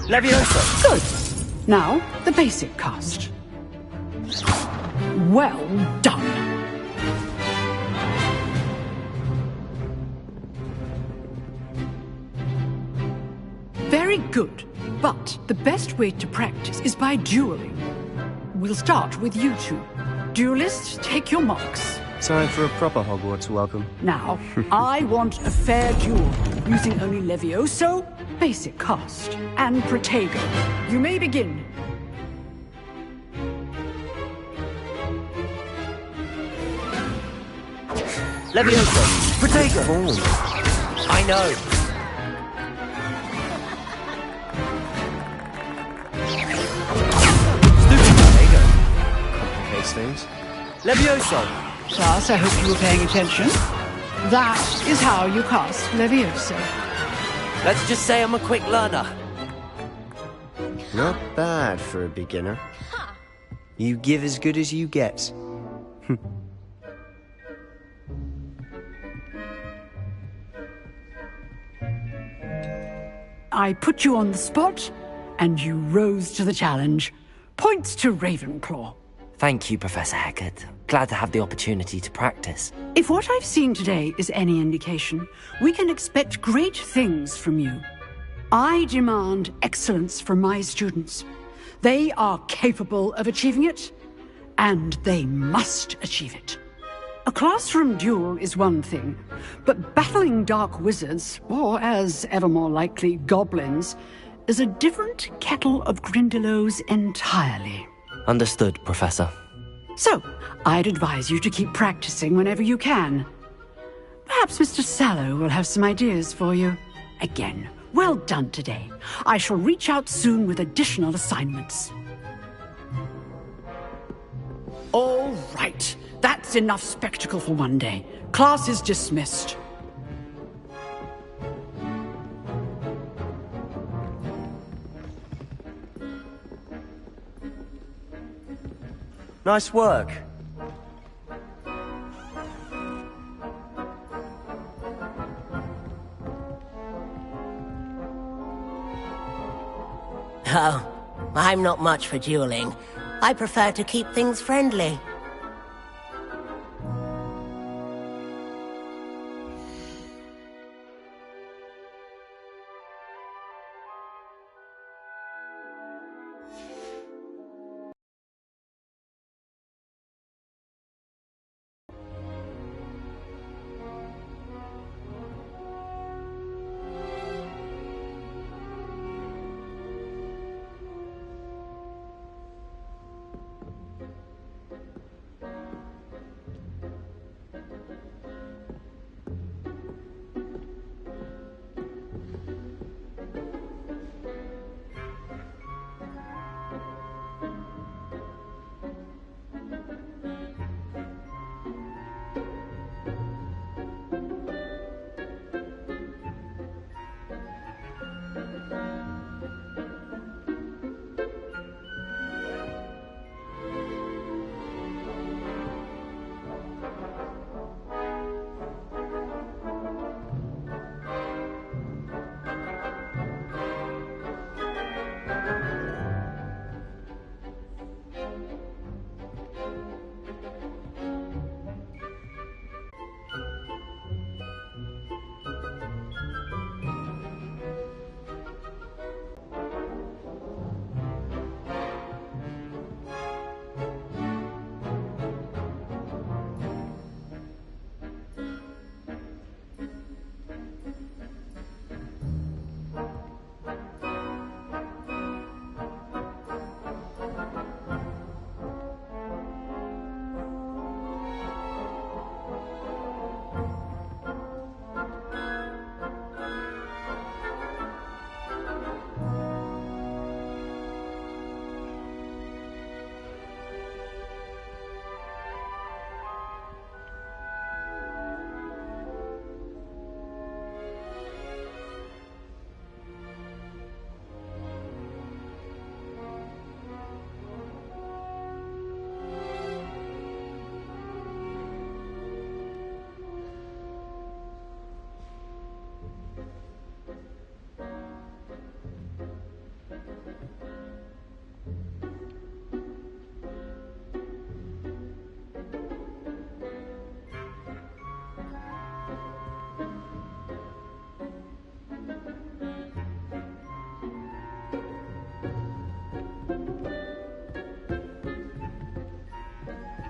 Levioso! Good. Now, the basic cast. Well done. Very good. But the best way to practice is by dueling. We'll start with you two. Duelists, take your marks. Time for a proper Hogwarts welcome. Now, I want a fair duel, using only Levioso, basic cast, and Protego. You may begin. Levioso! Protego! I know! Stupid Protego! Complicates things. Levioso! Class, I hope you were paying attention. That is how you cast Levioso. Let's just say I'm a quick learner. Not bad for a beginner. You give as good as you get. I put you on the spot, and you rose to the challenge. Points to Ravenclaw. Thank you, Professor Hecat. Glad to have the opportunity to practice. If what I've seen today is any indication, we can expect great things from you. I demand excellence from my students. They are capable of achieving it, and they must achieve it. A classroom duel is one thing, but battling dark wizards, or as ever more likely, goblins, is a different kettle of Grindylows entirely. Understood, Professor. So, I'd advise you to keep practicing whenever you can. Perhaps Mr. Sallow will have some ideas for you. Again, well done today. I shall reach out soon with additional assignments. All right. That's enough spectacle for one day. Class is dismissed. Nice work. Oh, I'm not much for dueling. I prefer to keep things friendly.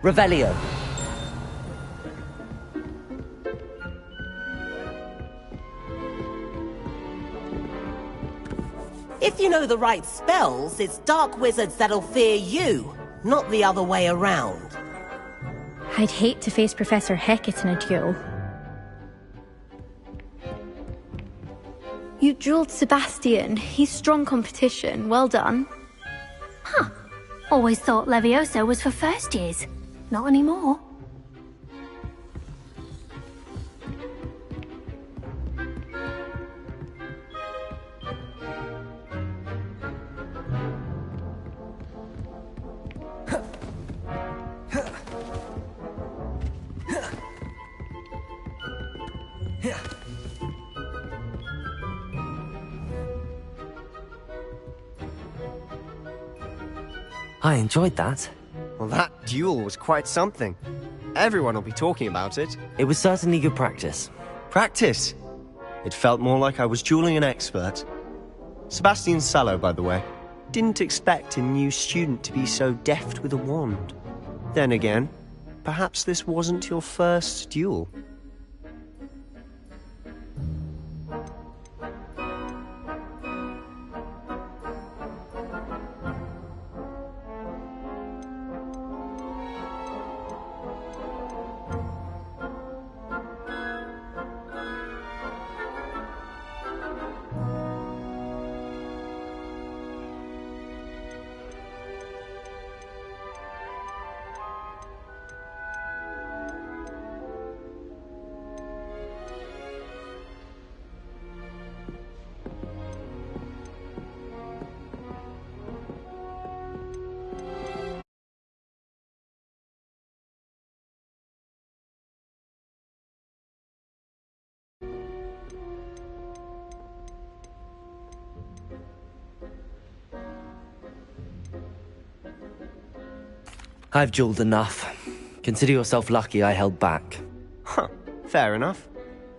Revelio. If you know the right spells, it's dark wizards that'll fear you, not the other way around. I'd hate to face Professor Hecat in a duel. You dueled Sebastian. He's strong competition. Well done. Huh. Always thought Levioso was for first years. Not anymore. I enjoyed that. Well, that duel was quite something. Everyone will be talking about it. It was certainly good practice. Practice? It felt more like I was dueling an expert. Sebastian Sallow, by the way. Didn't expect a new student to be so deft with a wand. Then again, perhaps this wasn't your first duel. I've dueled enough. Consider yourself lucky I held back. Huh, fair enough.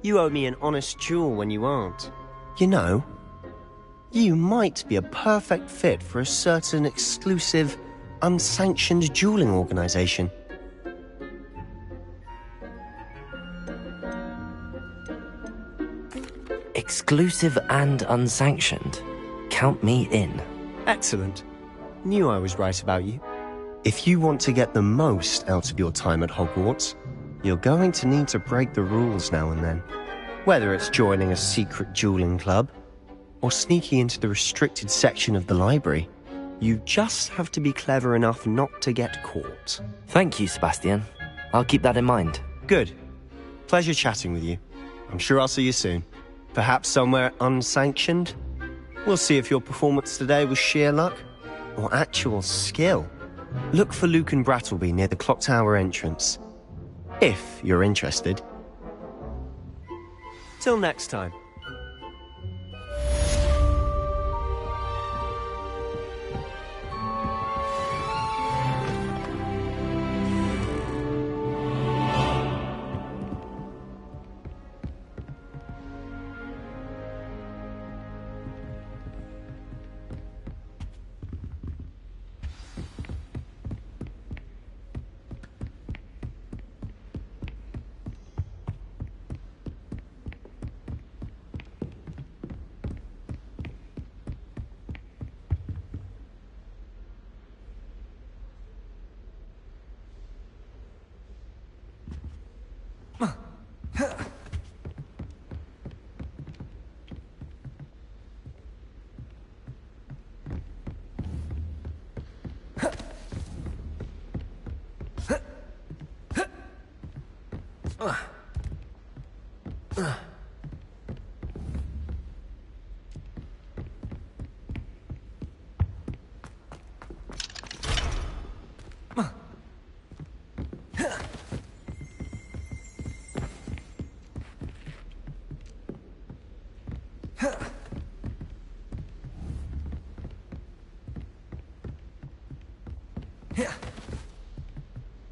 You owe me an honest duel when you aren't. You know, you might be a perfect fit for a certain exclusive, unsanctioned dueling organization. Exclusive and unsanctioned. Count me in. Excellent. Knew I was right about you. If you want to get the most out of your time at Hogwarts, you're going to need to break the rules now and then. Whether it's joining a secret dueling club, or sneaking into the restricted section of the library, you just have to be clever enough not to get caught. Thank you, Sebastian. I'll keep that in mind. Good. Pleasure chatting with you. I'm sure I'll see you soon. Perhaps somewhere unsanctioned? We'll see if your performance today was sheer luck, or actual skill. Look for Luke and Brattleby near the clock tower entrance. If you're interested. Till next time.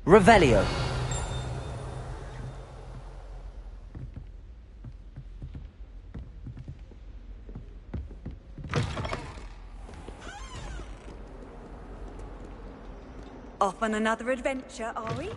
Revelio. Off on another adventure, are we?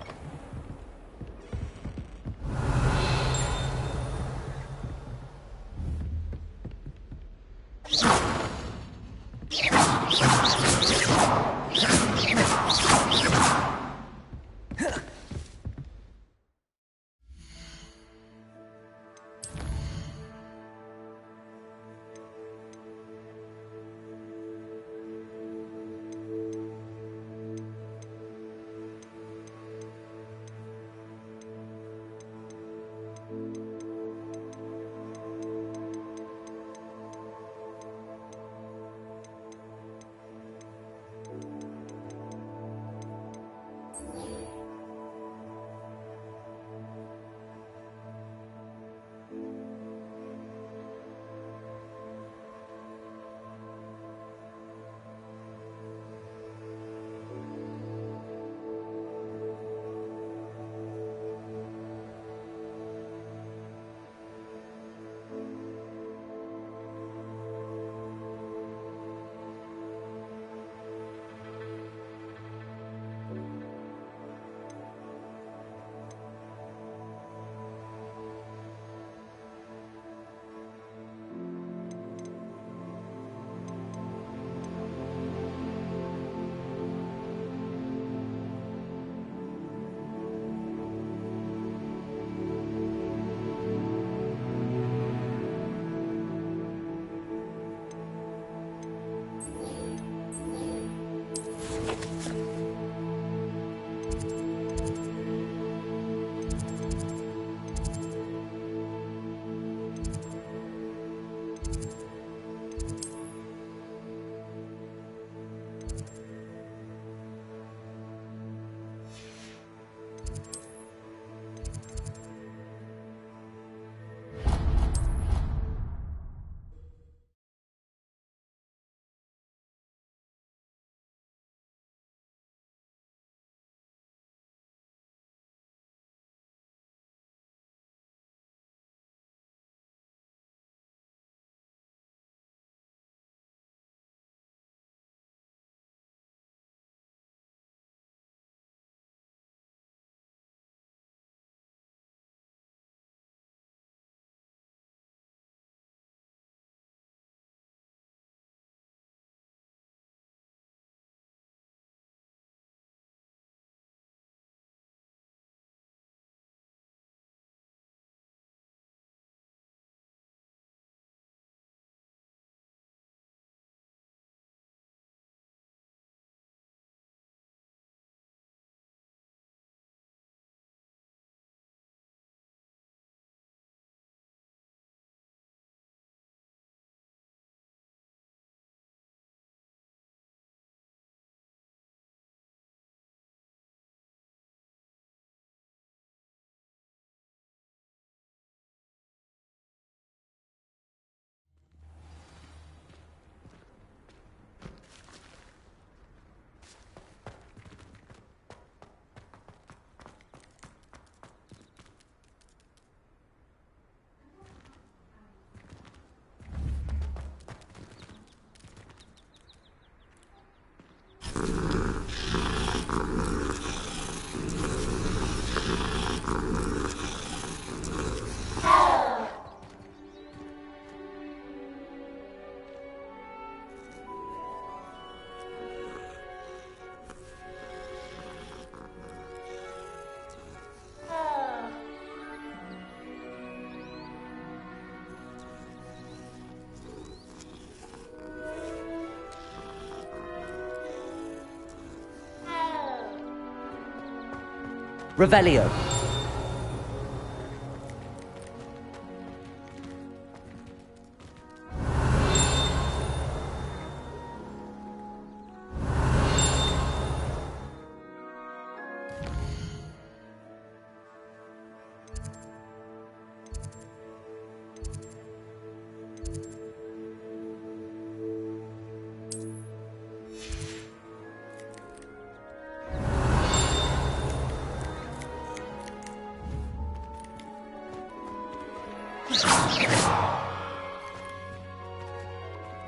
Revelio.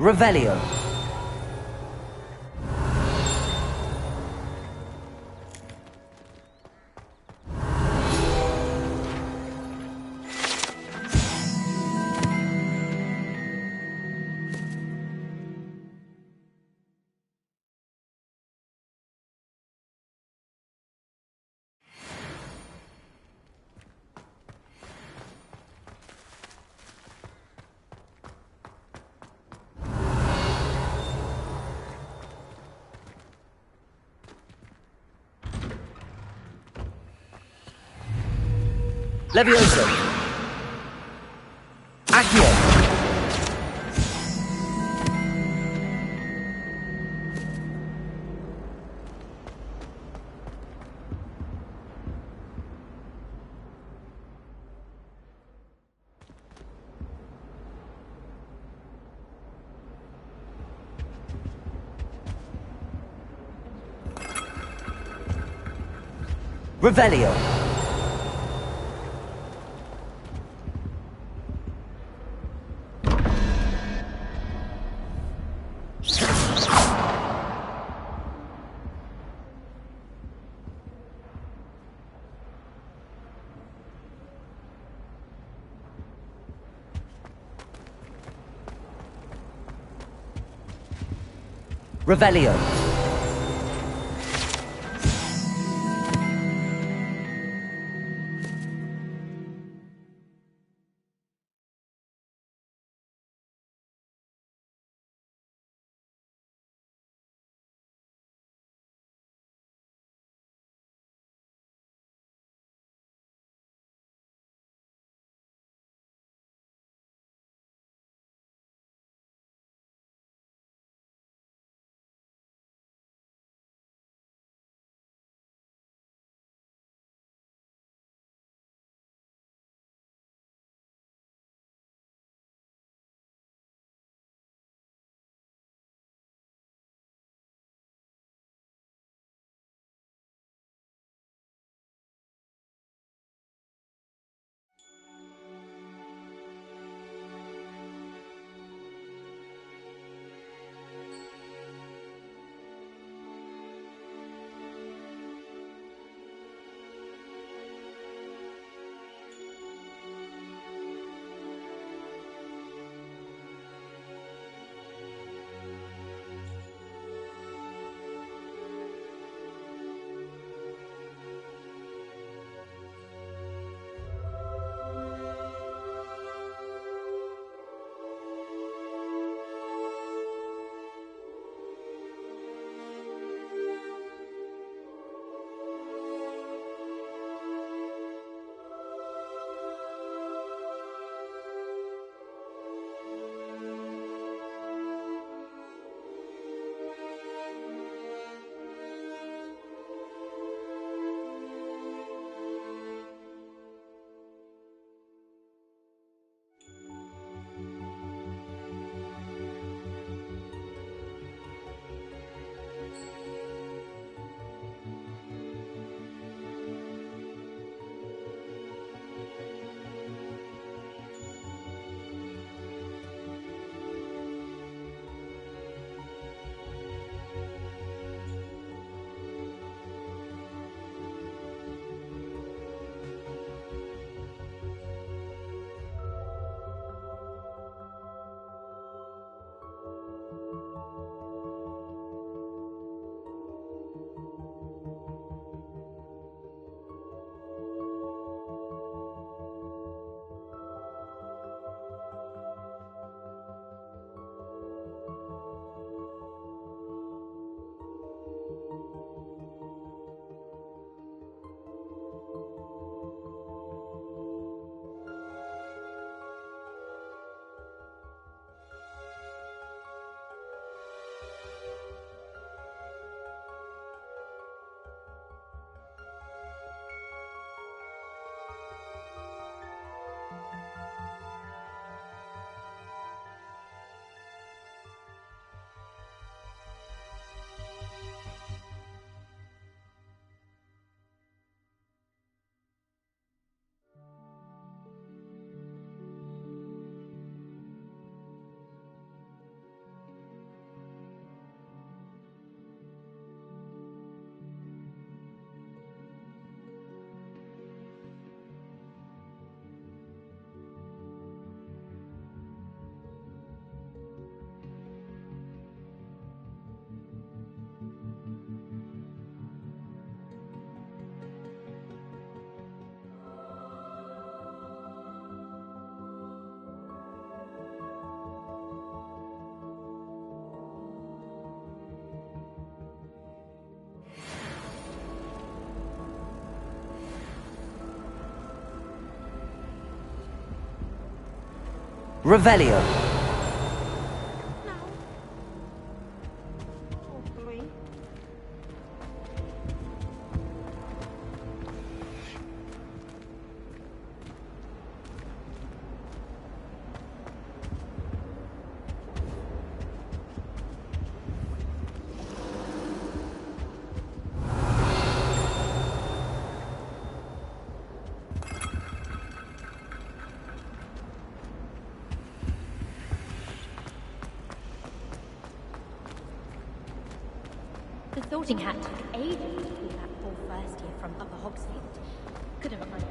Revelio. Levioso. Accio. Revelio. Revelio. Revelio. The sorting hat took ages to pull that poor first year from Upper Hogsfield. Could have run.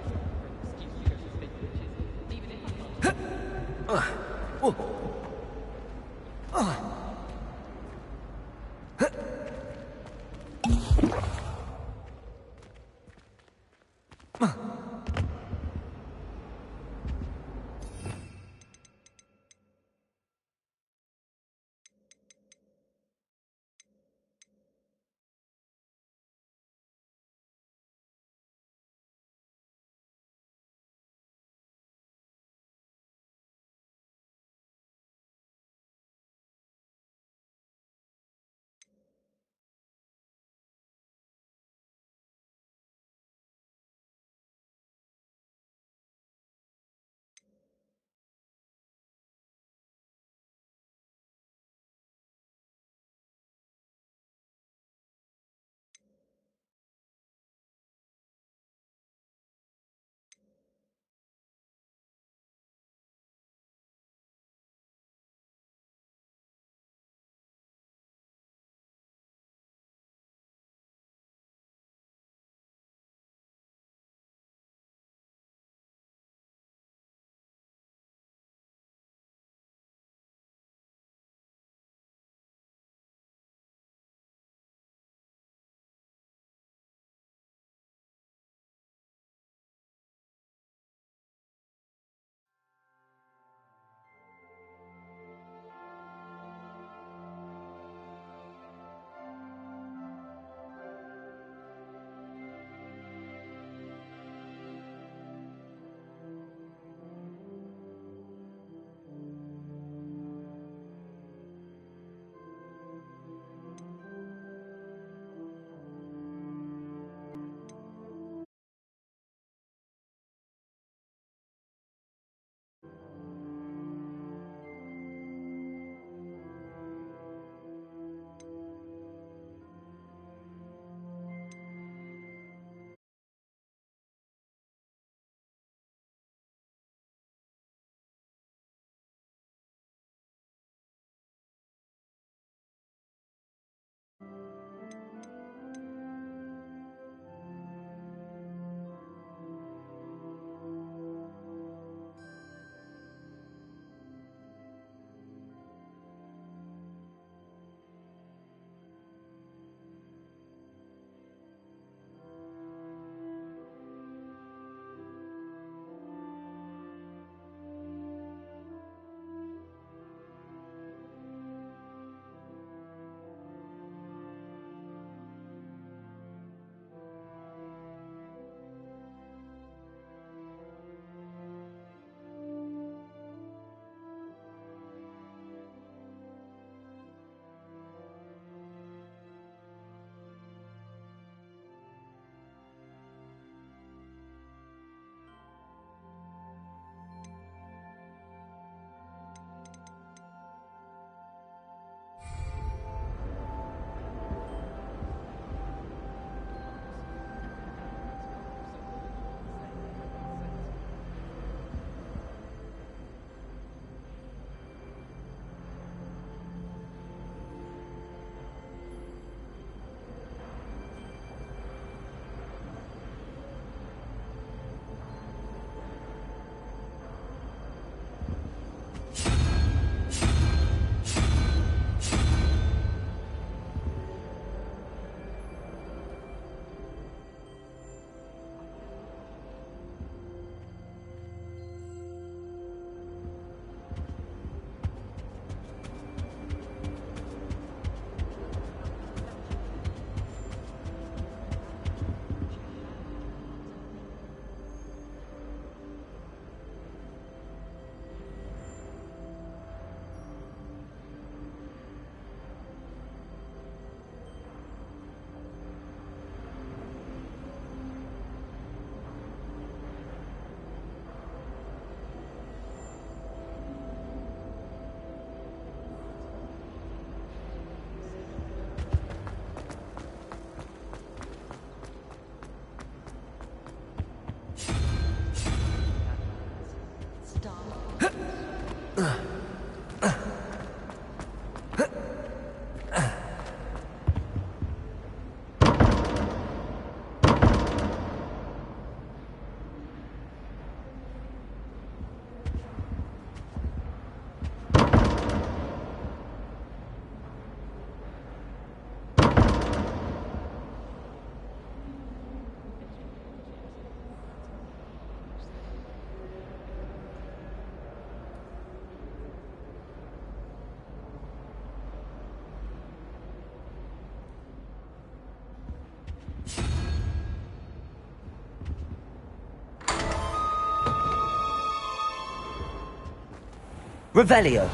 Revelio.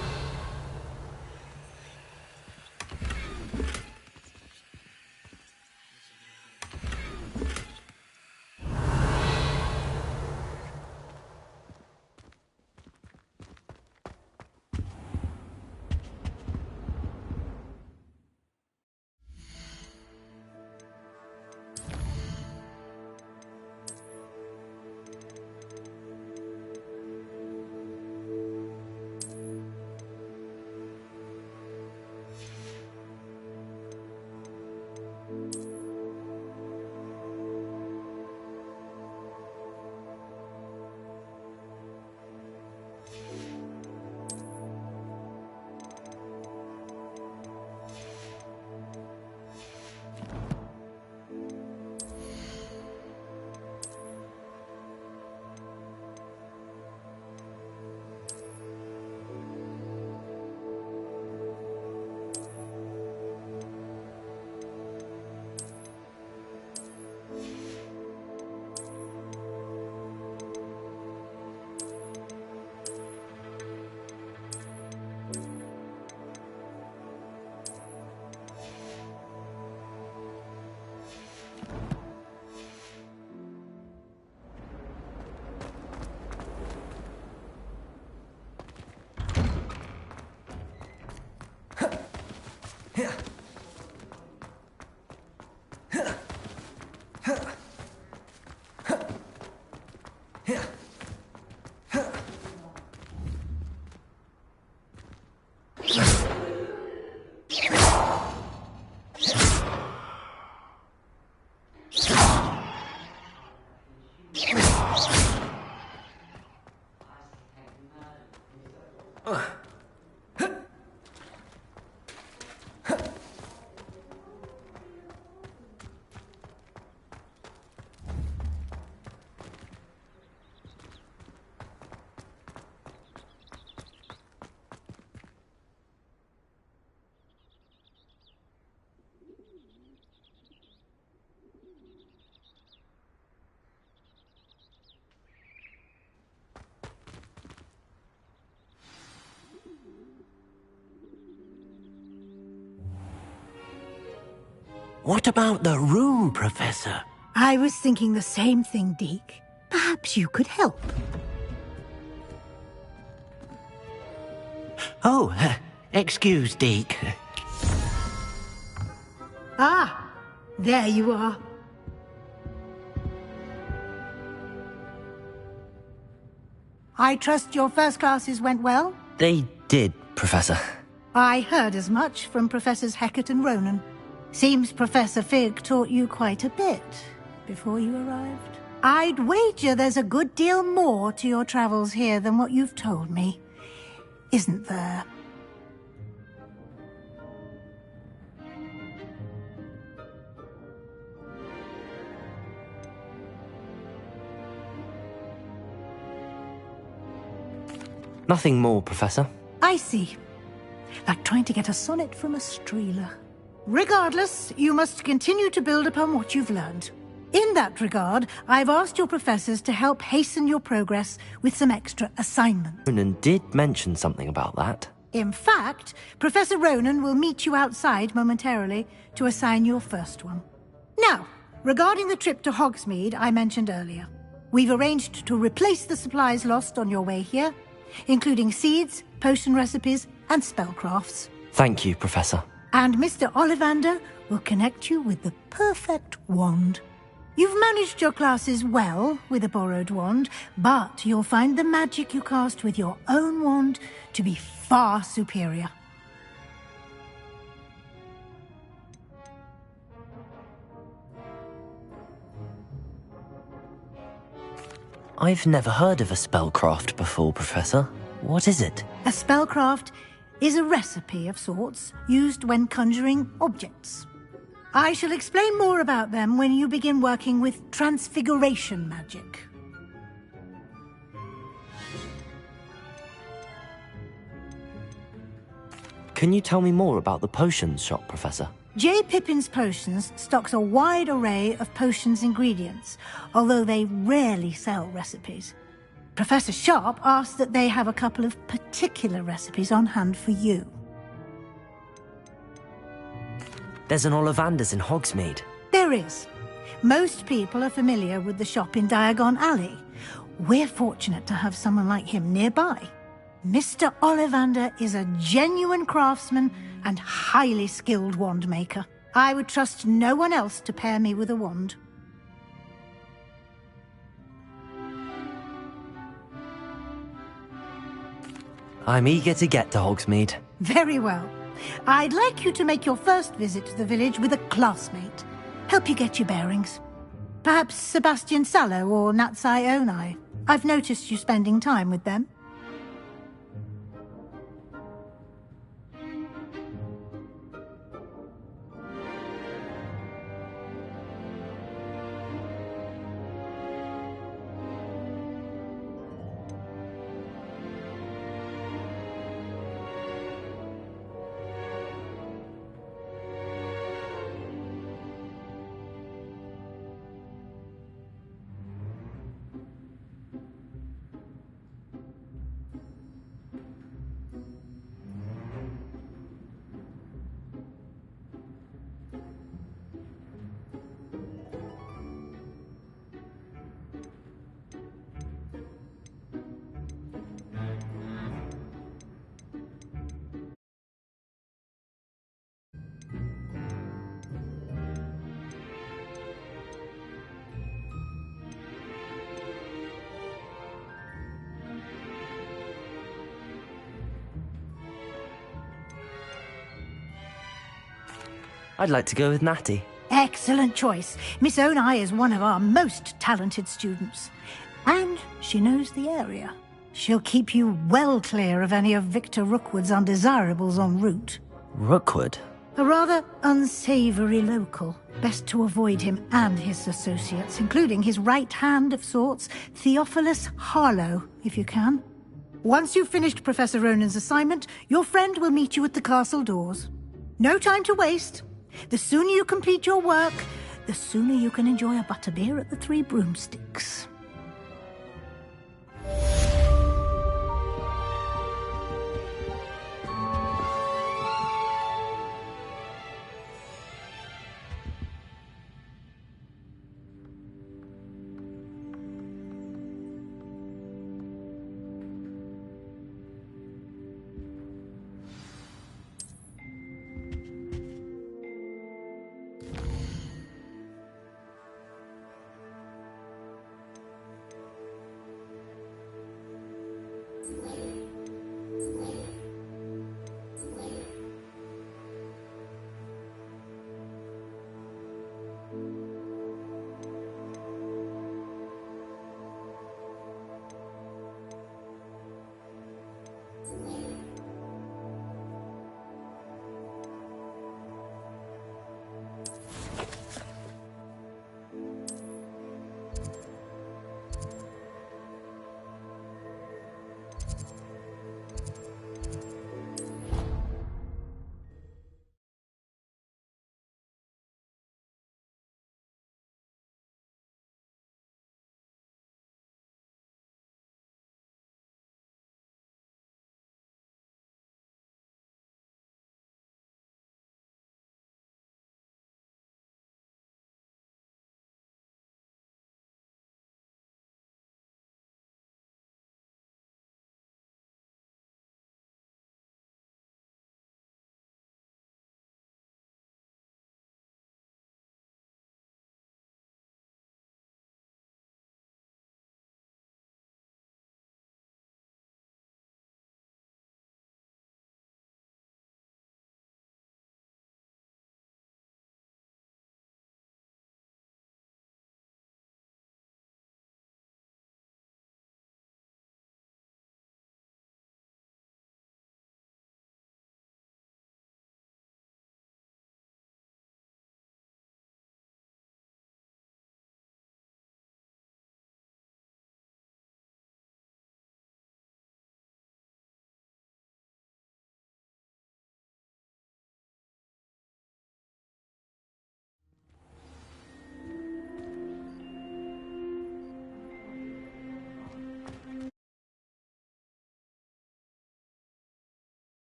What about the room, Professor? I was thinking the same thing, Deke. Perhaps you could help. Oh, excuse, Deke. Ah, there you are. I trust your first classes went well? They did, Professor. I heard as much from Professors Hecat and Ronan. Seems Professor Fig taught you quite a bit before you arrived. I'd wager there's a good deal more to your travels here than what you've told me. Isn't there? Nothing more, Professor. I see. Like trying to get a sonnet from a streeler. Regardless, you must continue to build upon what you've learned. In that regard, I've asked your professors to help hasten your progress with some extra assignments. Ronan did mention something about that. In fact, Professor Ronan will meet you outside momentarily to assign your first one. Now, regarding the trip to Hogsmeade I mentioned earlier, we've arranged to replace the supplies lost on your way here, including seeds, potion recipes, and spellcrafts. Thank you, Professor. And Mr. Ollivander will connect you with the perfect wand. You've managed your classes well with a borrowed wand, but you'll find the magic you cast with your own wand to be far superior. I've never heard of a spellcraft before, Professor. What is it? A spellcraft is a recipe of sorts used when conjuring objects. I shall explain more about them when you begin working with transfiguration magic. Can you tell me more about the potions shop, Professor? J. Pippin's Potions stocks a wide array of potions ingredients, although they rarely sell recipes. Professor Sharp asked that they have a couple of particular recipes on hand for you. There's an Ollivander's in Hogsmeade. There is. Most people are familiar with the shop in Diagon Alley. We're fortunate to have someone like him nearby. Mr. Ollivander is a genuine craftsman and highly skilled wand maker. I would trust no one else to pair me with a wand. I'm eager to get to Hogsmeade. Very well. I'd like you to make your first visit to the village with a classmate. Help you get your bearings. Perhaps Sebastian Sallow or Natsai Onai. I've noticed you spending time with them. I'd like to go with Natty. Excellent choice. Miss Onai is one of our most talented students. And she knows the area. She'll keep you well clear of any of Victor Rookwood's undesirables en route. Rookwood? A rather unsavoury local. Best to avoid him and his associates, including his right hand of sorts, Theophilus Harlow, if you can. Once you've finished Professor Ronan's assignment, your friend will meet you at the castle doors. No time to waste. The sooner you complete your work, the sooner you can enjoy a butterbeer at the Three Broomsticks.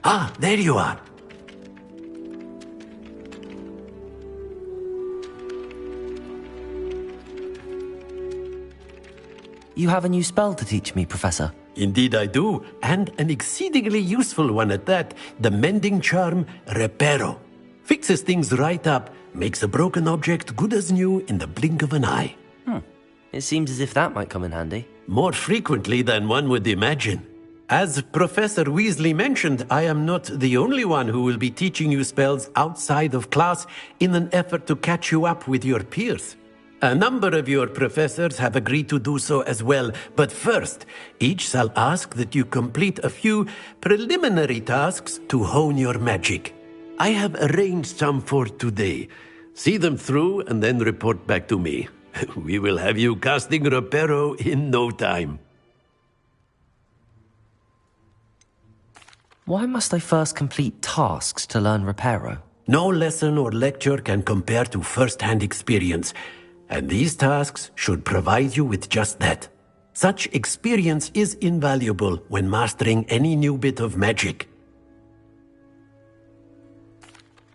Ah, there you are. You have a new spell to teach me, Professor. Indeed I do, and an exceedingly useful one at that. The mending charm, Reparo. Fixes things right up, makes a broken object good as new in the blink of an eye. It seems as if that might come in handy. More frequently than one would imagine. As Professor Weasley mentioned, I am not the only one who will be teaching you spells outside of class in an effort to catch you up with your peers. A number of your professors have agreed to do so as well, but first, each shall ask that you complete a few preliminary tasks to hone your magic. I have arranged some for today. See them through and then report back to me. We will have you casting Reparo in no time. Why must I first complete tasks to learn Reparo? No lesson or lecture can compare to first-hand experience, and these tasks should provide you with just that. Such experience is invaluable when mastering any new bit of magic.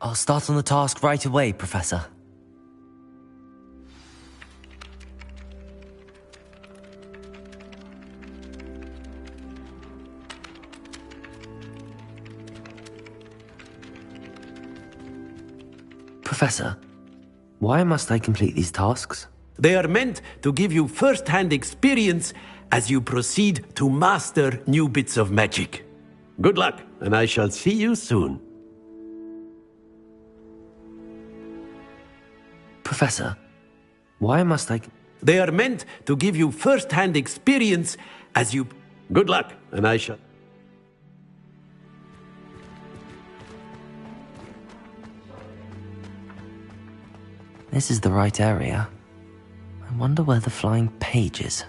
I'll start on the task right away, Professor. Professor, why must I complete these tasks? They are meant to give you first-hand experience as you proceed to master new bits of magic. Good luck, and I shall see you soon. Professor, why must I... They are meant to give you first-hand experience as you... Good luck, and I shall... This is the right area. I wonder where the flying page is.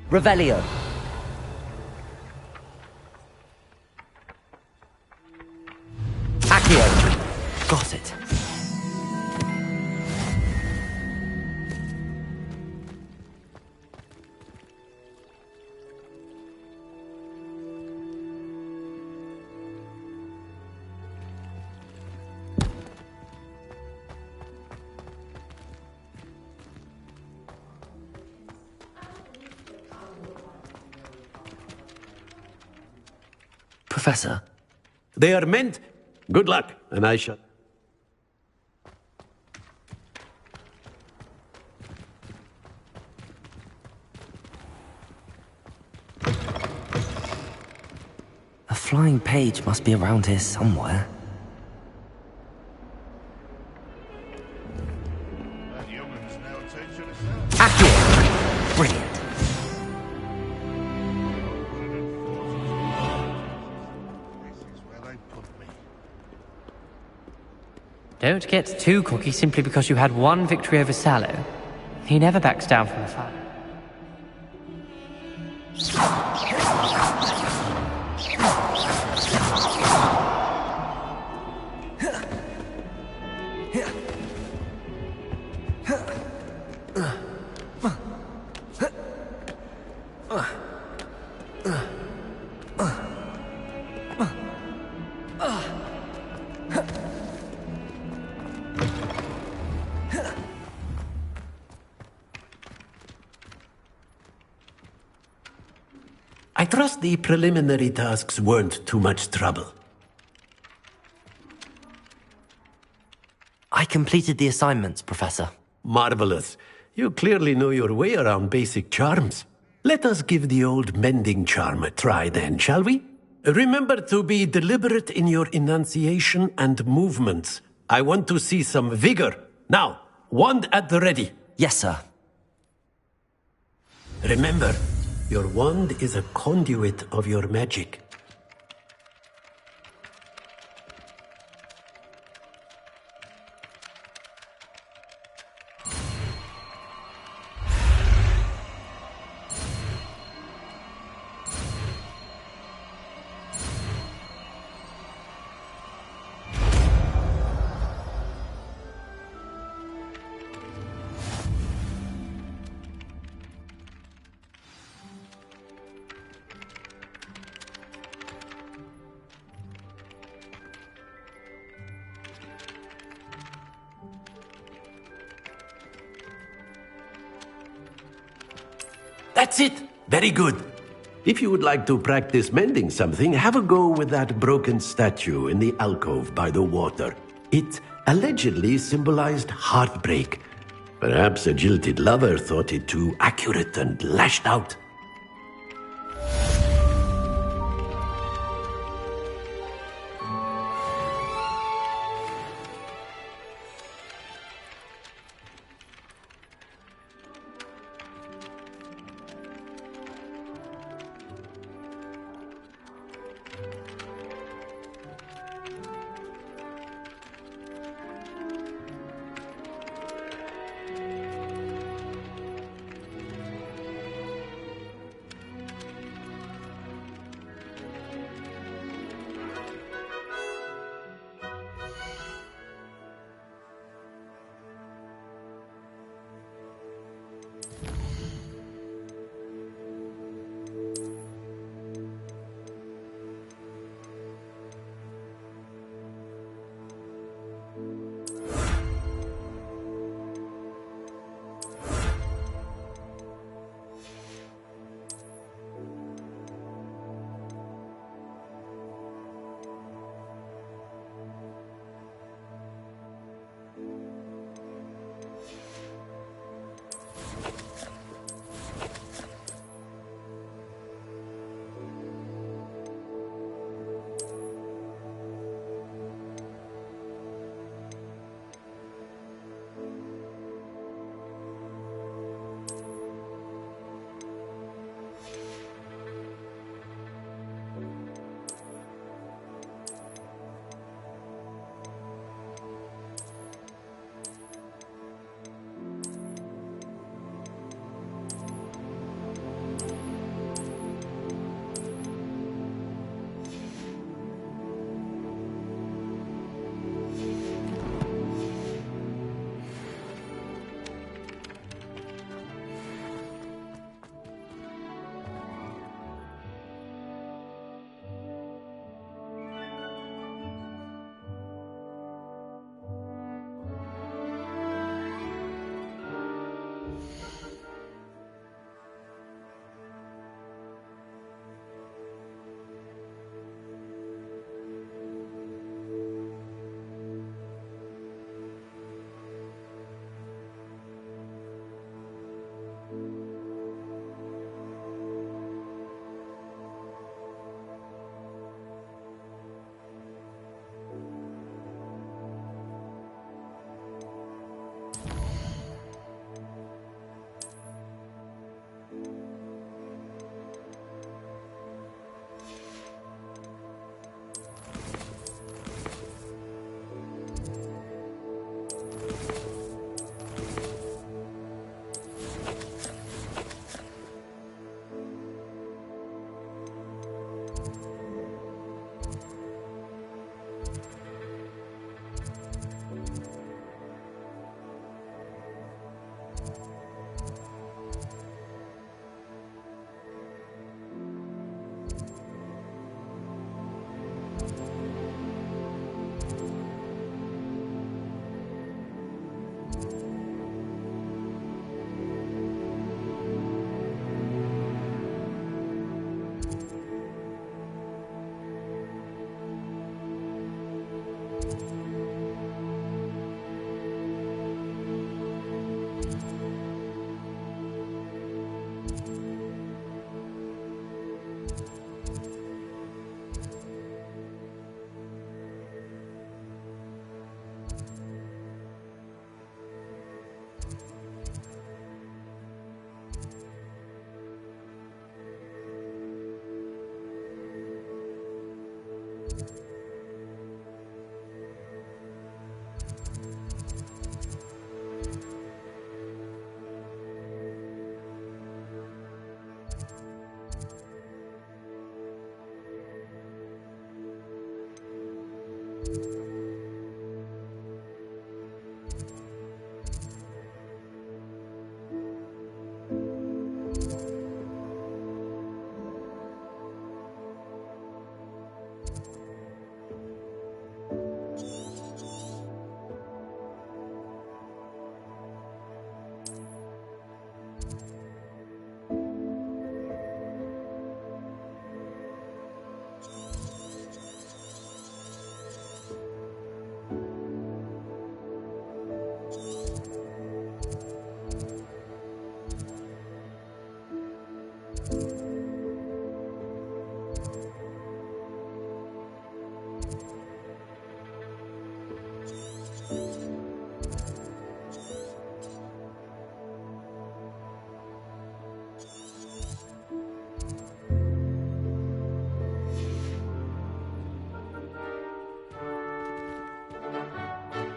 Revelio. Accio. Got it. Professor. They are meant... Good luck, and I shall... A flying page must be around here somewhere. Accio. Brilliant. Don't get too cocky simply because you had one victory over Sallow. He never backs down from a fight. I trust the preliminary tasks weren't too much trouble. I completed the assignments, Professor. Marvelous. You clearly know your way around basic charms. Let us give the old mending charm a try then, shall we? Remember to be deliberate in your enunciation and movements. I want to see some vigor. Now, wand at the ready. Yes, sir. Remember, your wand is a conduit of your magic. That's it! Very good. If you would like to practice mending something, have a go with that broken statue in the alcove by the water. It allegedly symbolized heartbreak. Perhaps a jilted lover thought it too accurate and lashed out.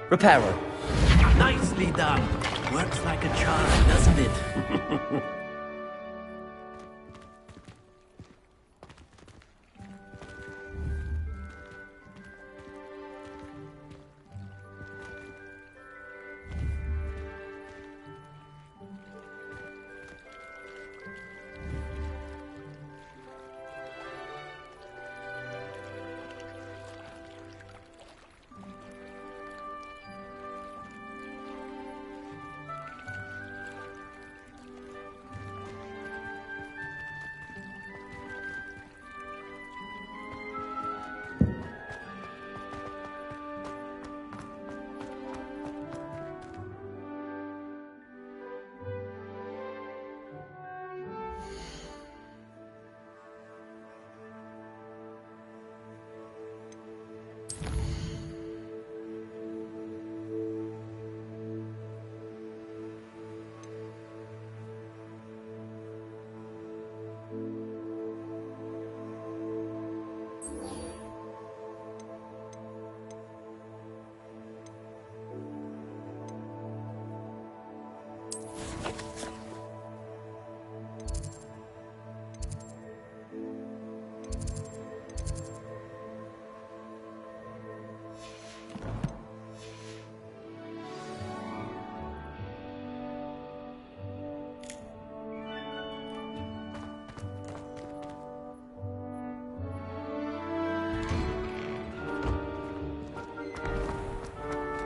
Reparo. Nicely done. Works like a charm, doesn't it?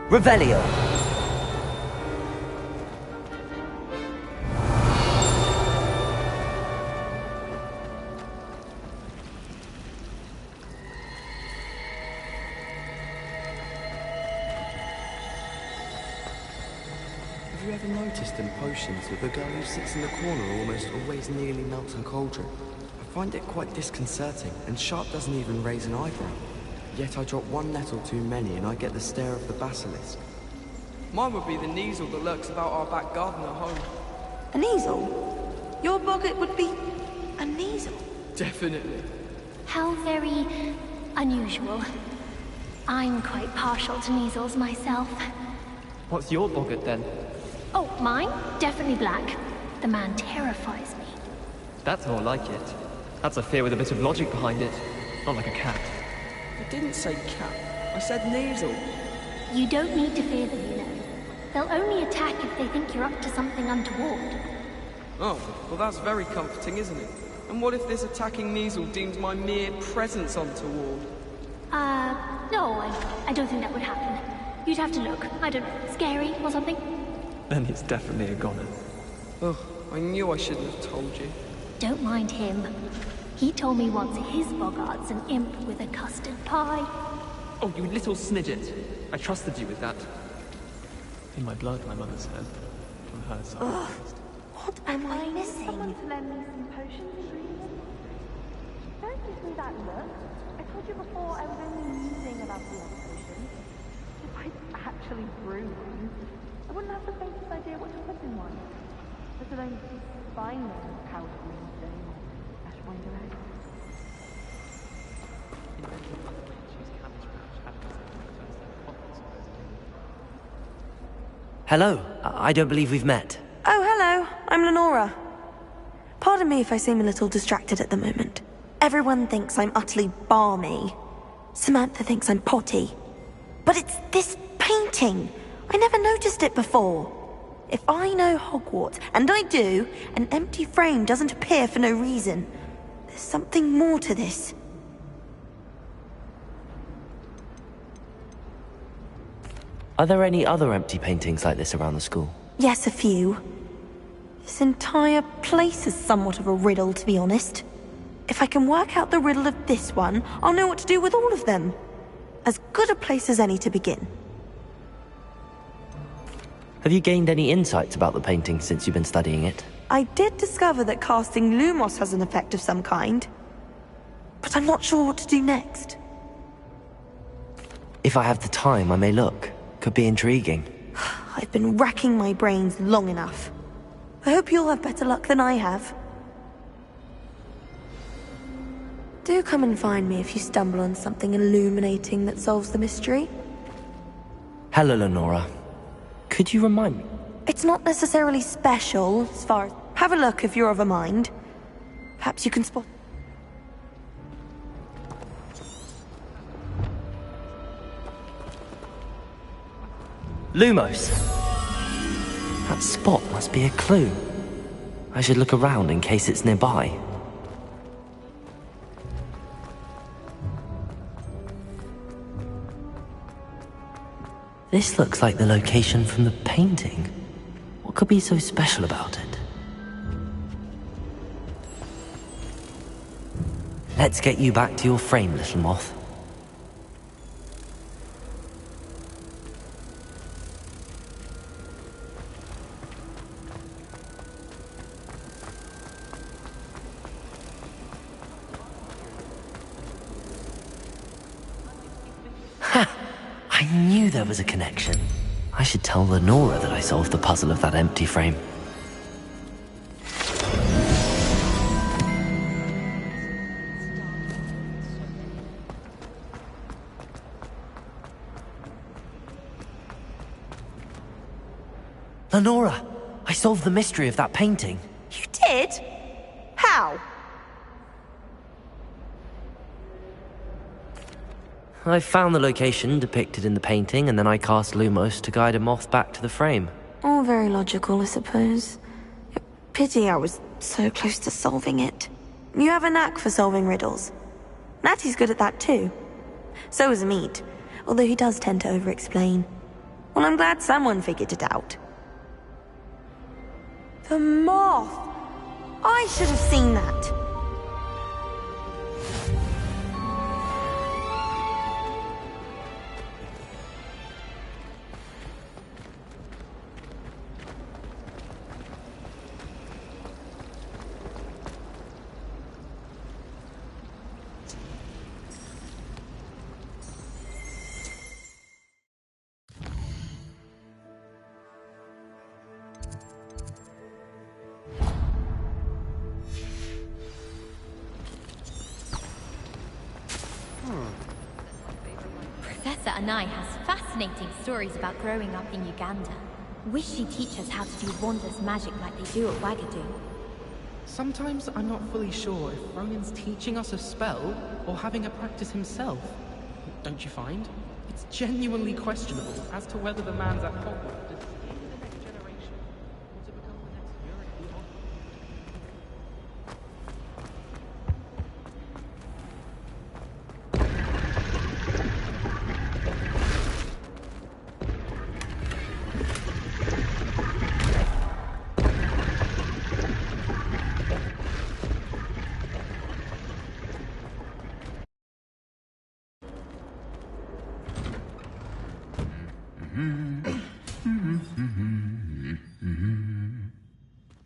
Revelio. Have you ever noticed in potions that the girl who sits in the corner almost always nearly melts her cauldron? I find it quite disconcerting, and Sharp doesn't even raise an eyebrow. Yet I drop one nettle too many and I get the stare of the basilisk. Mine would be the Kneasel that lurks about our back garden at home. A Kneasel? Your boggart would be a Kneasel? Definitely. How very unusual. I'm quite partial to Kneasels myself. What's your boggart then? Oh, mine? Definitely black. The man terrifies me. That's more like it. That's a fear with a bit of logic behind it. Not like a cat. I didn't say cat. I said Kneasel. You don't need to fear them, you know. They'll only attack if they think you're up to something untoward. Oh, well that's very comforting, isn't it? And what if this attacking Kneasel deems my mere presence untoward? No, I don't think that would happen. You'd have to look, I don't know, scary or something? Then it's definitely a goner. Oh, I knew I shouldn't have told you. Don't mind him. He told me once his boggart's an imp with a custard pie. Oh, you little snidget. I trusted you with that. In my blood, my mother said. From her side. Ugh, what am I missing? Someone to lend me some potions, please. Don't give me that look. I told you before I was only musing about the other potions. If I actually brew one, I wouldn't have the faintest idea what to put in one. Let alone find them cowardly thing or dash winder out. Hello. I don't believe we've met. Oh, hello. I'm Lenora. Pardon me if I seem a little distracted at the moment. Everyone thinks I'm utterly balmy. Samantha thinks I'm potty. But it's this painting. I never noticed it before. If I know Hogwart, and I do, an empty frame doesn't appear for no reason. There's something more to this. Are there any other empty paintings like this around the school? Yes, a few. This entire place is somewhat of a riddle, to be honest. If I can work out the riddle of this one, I'll know what to do with all of them. As good a place as any to begin. Have you gained any insights about the painting since you've been studying it? I did discover that casting Lumos has an effect of some kind. But I'm not sure what to do next. If I have the time, I may look. Could be intriguing. I've been racking my brains long enough. I hope you'll have better luck than I have. Do come and find me if you stumble on something illuminating that solves the mystery. Hello, Lenora. Could you remind me? It's not necessarily special, as far as... Have a look if you're of a mind. Perhaps you can spot... Lumos! That spot must be a clue. I should look around in case it's nearby. This looks like the location from the painting. What could be so special about it? Let's get you back to your frame, little moth. I knew there was a connection. I should tell Lenora that I solved the puzzle of that empty frame. Lenora! I solved the mystery of that painting. You did? How? I found the location depicted in the painting, and then I cast Lumos to guide a moth back to the frame. All very logical, I suppose. Pity I was so close to solving it. You have a knack for solving riddles. Natty's good at that too. So is Meat, although he does tend to over-explain. Well, I'm glad someone figured it out. The moth! I should have seen that. Professor Anai has fascinating stories about growing up in Uganda. Wish she'd teach us how to do wondrous magic like they do at Wagadu. Sometimes I'm not fully sure if Ronin's teaching us a spell or having a practice himself. Don't you find? It's genuinely questionable as to whether the man's at Hogwart to steal the next generation or to become the next Yurick the Odd.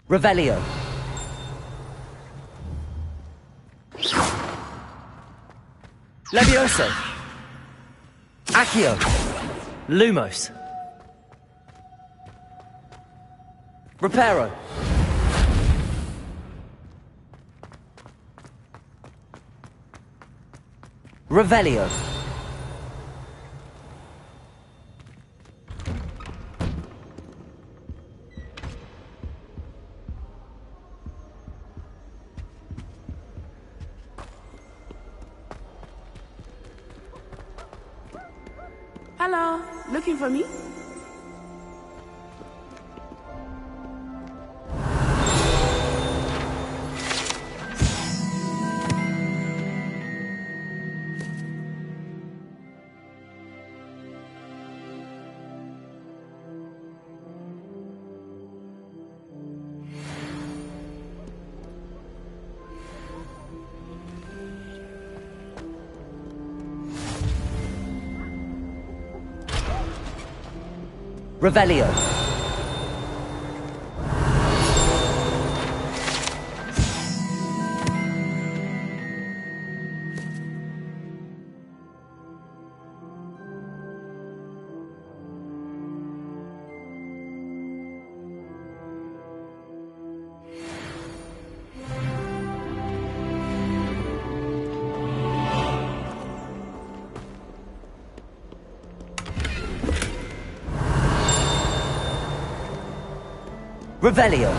Revelio. Levioso! Accio! Lumos! Reparo! Revelio. Hello, looking for me? Revelio. Revelio.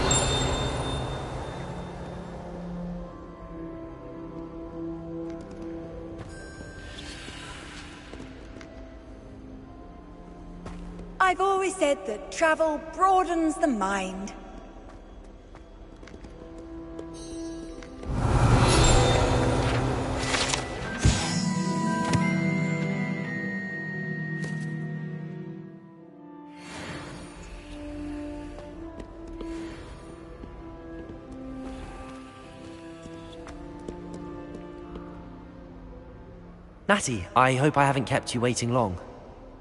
I've always said that travel broadens the mind. Natty, I hope I haven't kept you waiting long.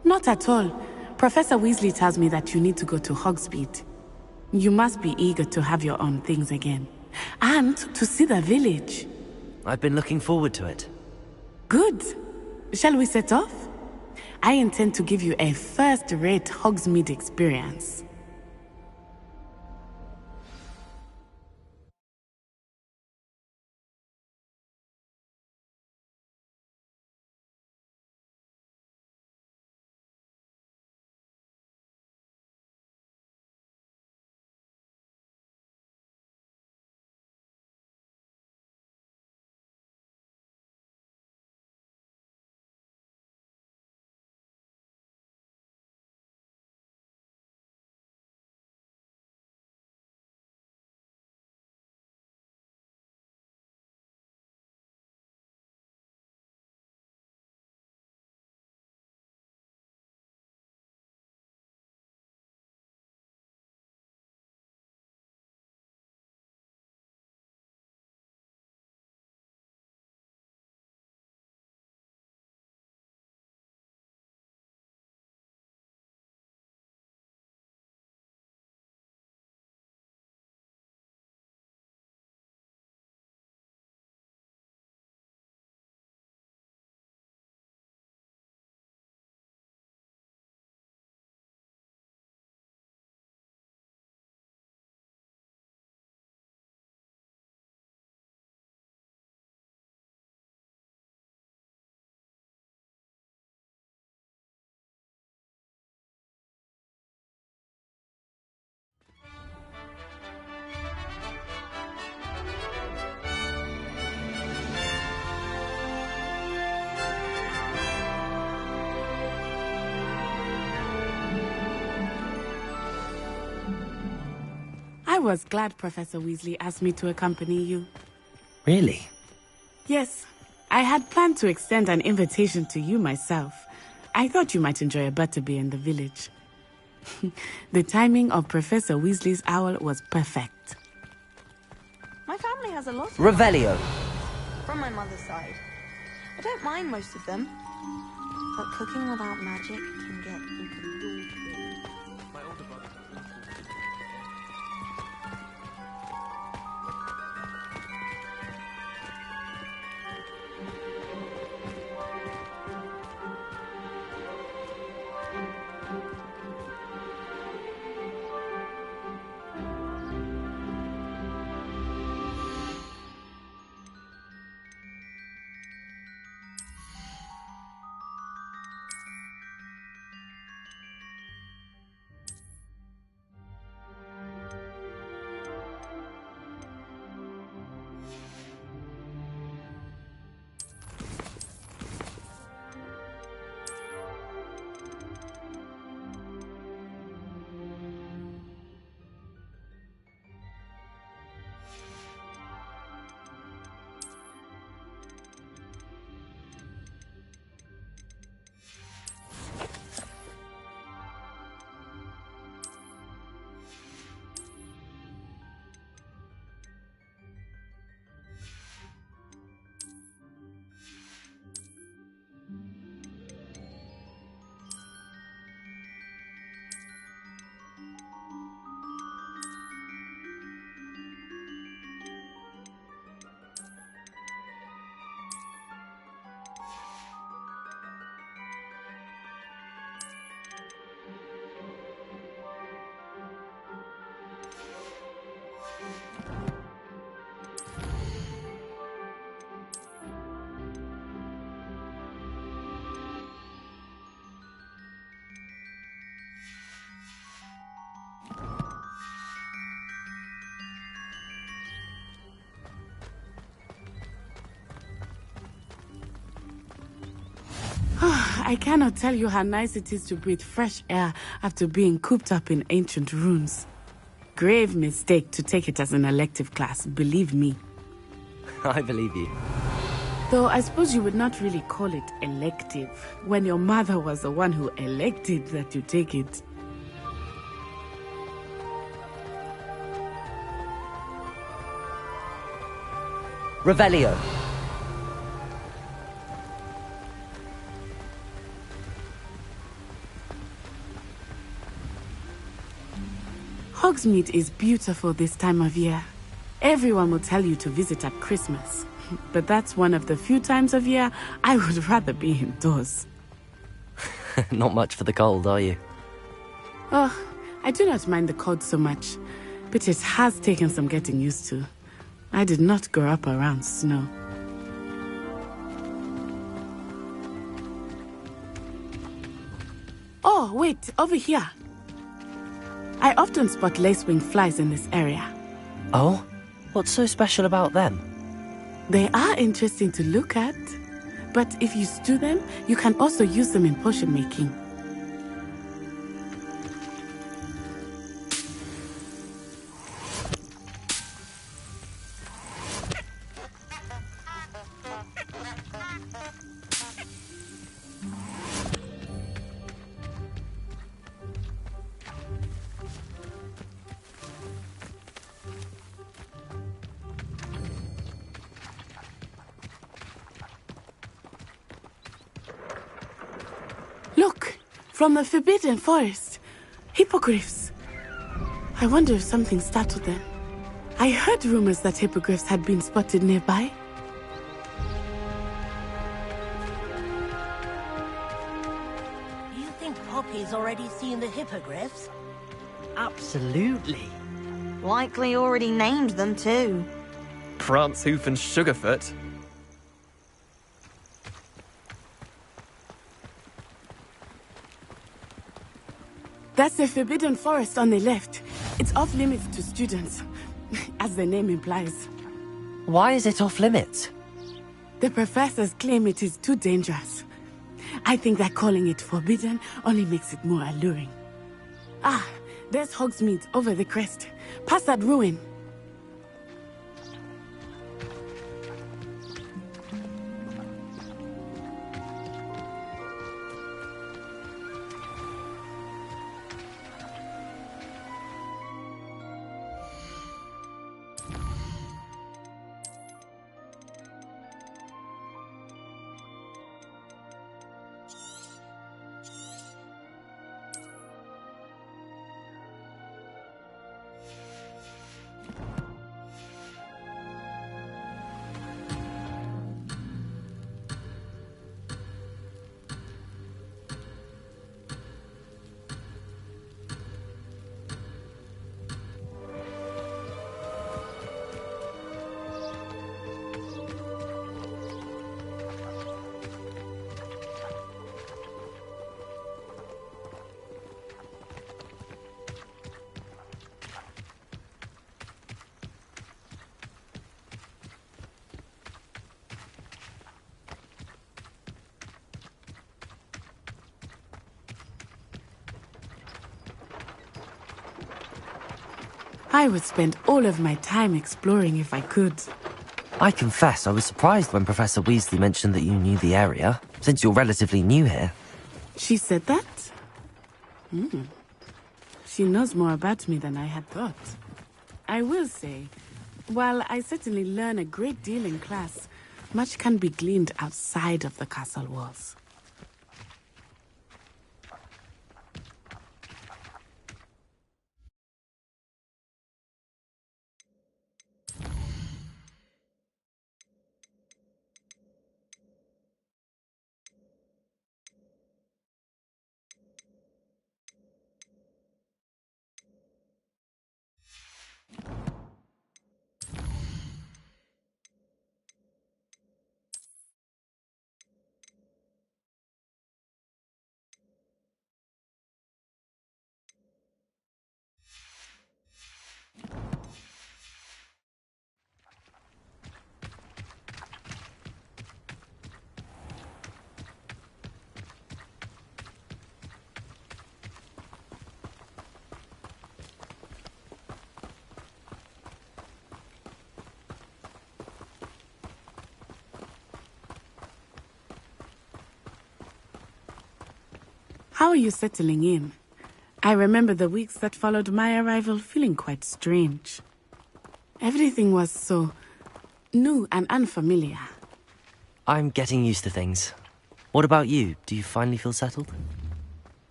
Not at all. Professor Weasley tells me that you need to go to Hogsmeade. You must be eager to have your own things again. And to see the village. I've been looking forward to it. Good. Shall we set off? I intend to give you a first-rate Hogsmeade experience. I was glad Professor Weasley asked me to accompany you. Really? Yes, I had planned to extend an invitation to you myself. I thought you might enjoy a butterbeer in the village. The timing of Professor Weasley's owl was perfect. My family has a lot of Revelio. from my mother's side. I don't mind most of them, but cooking without magic can get exhausting. My older brother. I cannot tell you how nice it is to breathe fresh air after being cooped up in ancient ruins. Grave mistake to take it as an elective class, believe me. I believe you. Though I suppose you would not really call it elective, when your mother was the one who elected that you take it. Revelio. Hogsmeade is beautiful this time of year. Everyone will tell you to visit at Christmas. But that's one of the few times of year I would rather be indoors. Not much for the cold, are you? Oh, I do not mind the cold so much, but it has taken some getting used to. I did not grow up around snow. Oh, wait, over here. I often spot lacewing flies in this area. Oh? What's so special about them? They are interesting to look at, but if you stew them, you can also use them in potion making. Look! From the Forbidden Forest. Hippogriffs. I wonder if something startled them. I heard rumors that hippogriffs had been spotted nearby. Do you think Poppy's already seen the hippogriffs? Absolutely. Likely already named them too. Prance, Hoof and Sugarfoot. That's the Forbidden Forest on the left. It's off limits to students, as the name implies. Why is it off limits? The professors claim it is too dangerous. I think that calling it forbidden only makes it more alluring. Ah, there's Hogsmeade over the crest. Past that ruin. I would spend all of my time exploring if I could. I confess I was surprised when Professor Weasley mentioned that you knew the area, since you're relatively new here. She said that? She knows more about me than I had thought. I will say, while I certainly learn a great deal in class, much can be gleaned outside of the castle walls. How are you settling in? I remember the weeks that followed my arrival feeling quite strange. Everything was so new and unfamiliar. I'm getting used to things. What about you? Do you finally feel settled?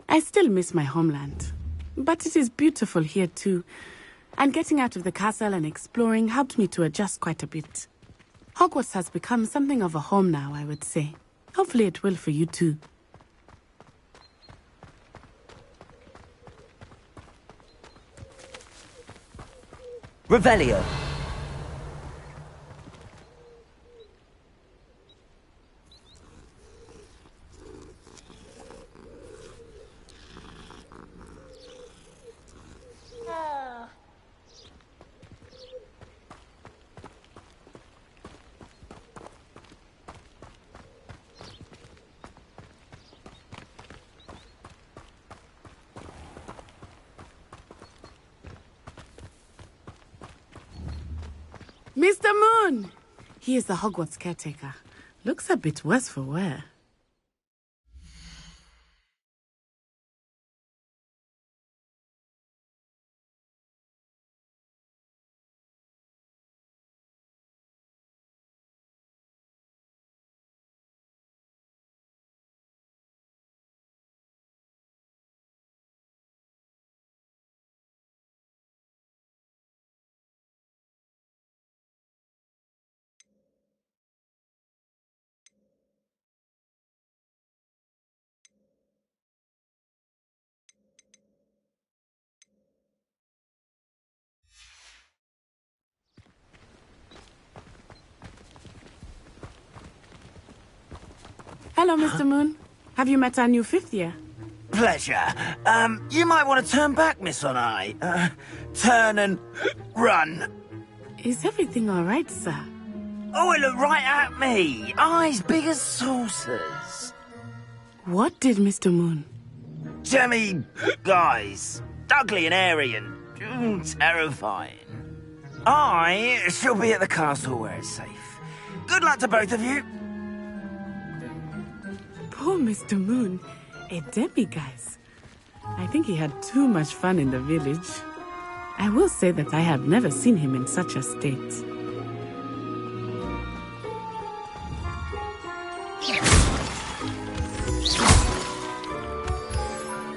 I still miss my homeland, but it is beautiful here too. And getting out of the castle and exploring helped me to adjust quite a bit. Hogwarts has become something of a home now, I would say. Hopefully it will for you too. Revelio. Mr. Moon! He is the Hogwarts caretaker. Looks a bit worse for wear. Hello, Mr. Moon. Have you met our new fifth year? Pleasure. You might want to turn back, Miss Onai. Turn and run. Is everything all right, sir? Oh, it looked right at me. Eyes big as saucers. What did Mr. Moon? Jemmy, guys. Ugly and airy and terrifying. I shall be at the castle where it's safe. Good luck to both of you. Poor Mr. Moon. A demiguise. I think he had too much fun in the village. I will say that I have never seen him in such a state.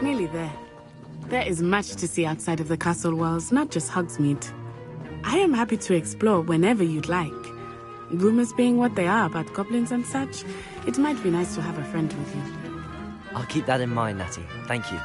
Nearly there. There is much to see outside of the castle walls, not just Hogsmeade. I am happy to explore whenever you'd like. Rumors being what they are about goblins and such, it might be nice to have a friend with you. I'll keep that in mind, Natty. Thank you.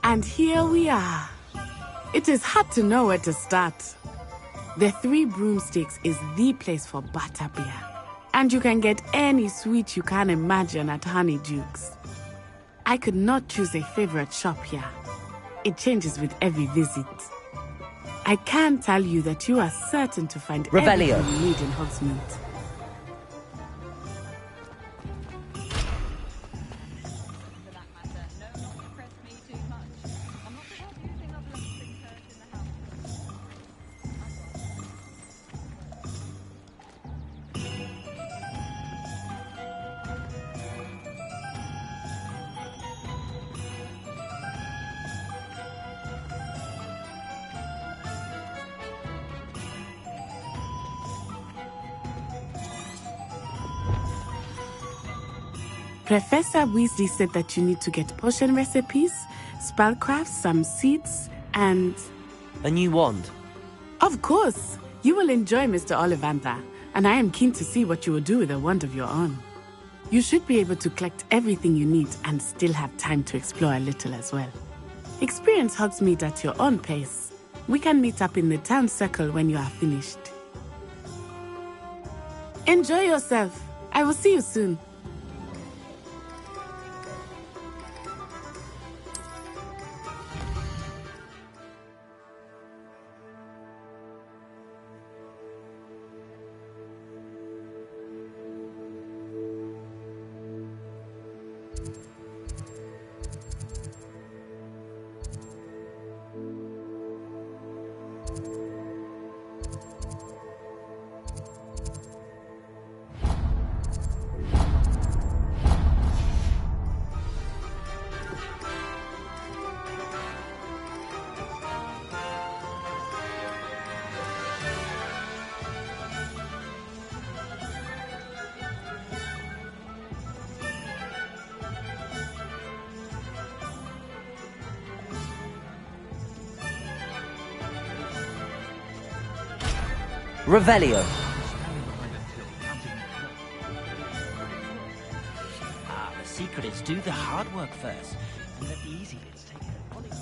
And here we are. It is hard to know where to start. The Three Broomsticks is the place for butterbeer. And you can get any sweet you can imagine at Honeydukes. I could not choose a favorite shop here. It changes with every visit. I can tell you that you are certain to find Revelio. everything you need in Hogsmeade. Professor Weasley said that you need to get potion recipes, spellcrafts, some seeds, and... A new wand. Of course! You will enjoy Mr. Ollivander, and I am keen to see what you will do with a wand of your own. You should be able to collect everything you need and still have time to explore a little as well. Experience Hogsmeade at your own pace. We can meet up in the town circle when you are finished. Enjoy yourself. I will see you soon. Revelio. The secret is do the hard work first, and let the easy bits take care of it.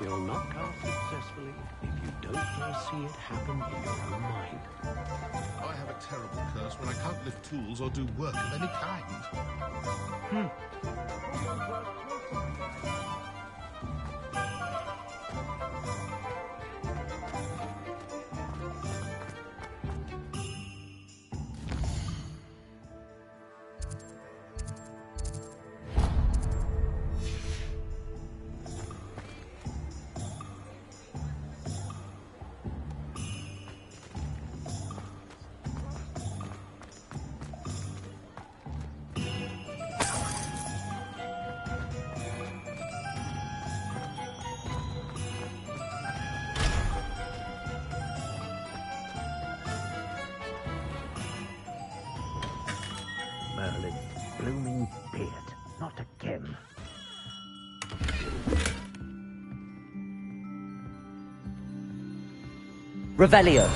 You'll not cast successfully if you don't first see it happen in your own mind. I have a terrible curse when I can't lift tools or do work of any kind. Merlin, blooming beard, not again. Revelio.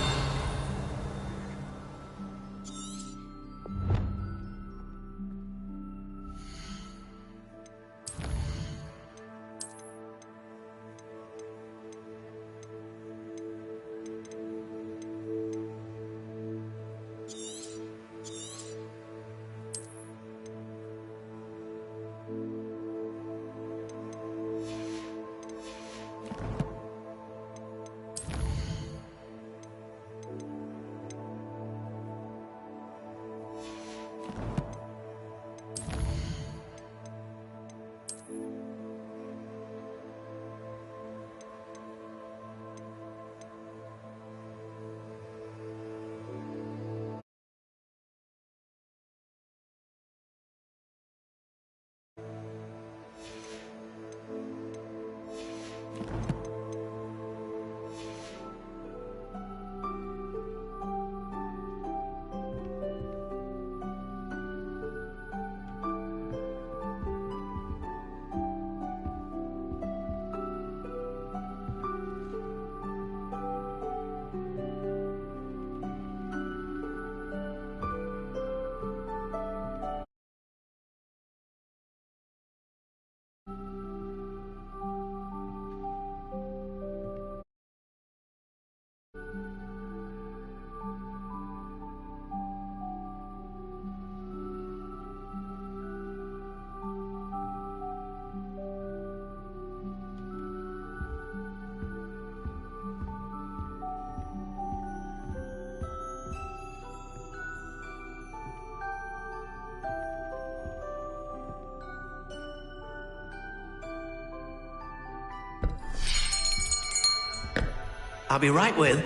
I'll be right with...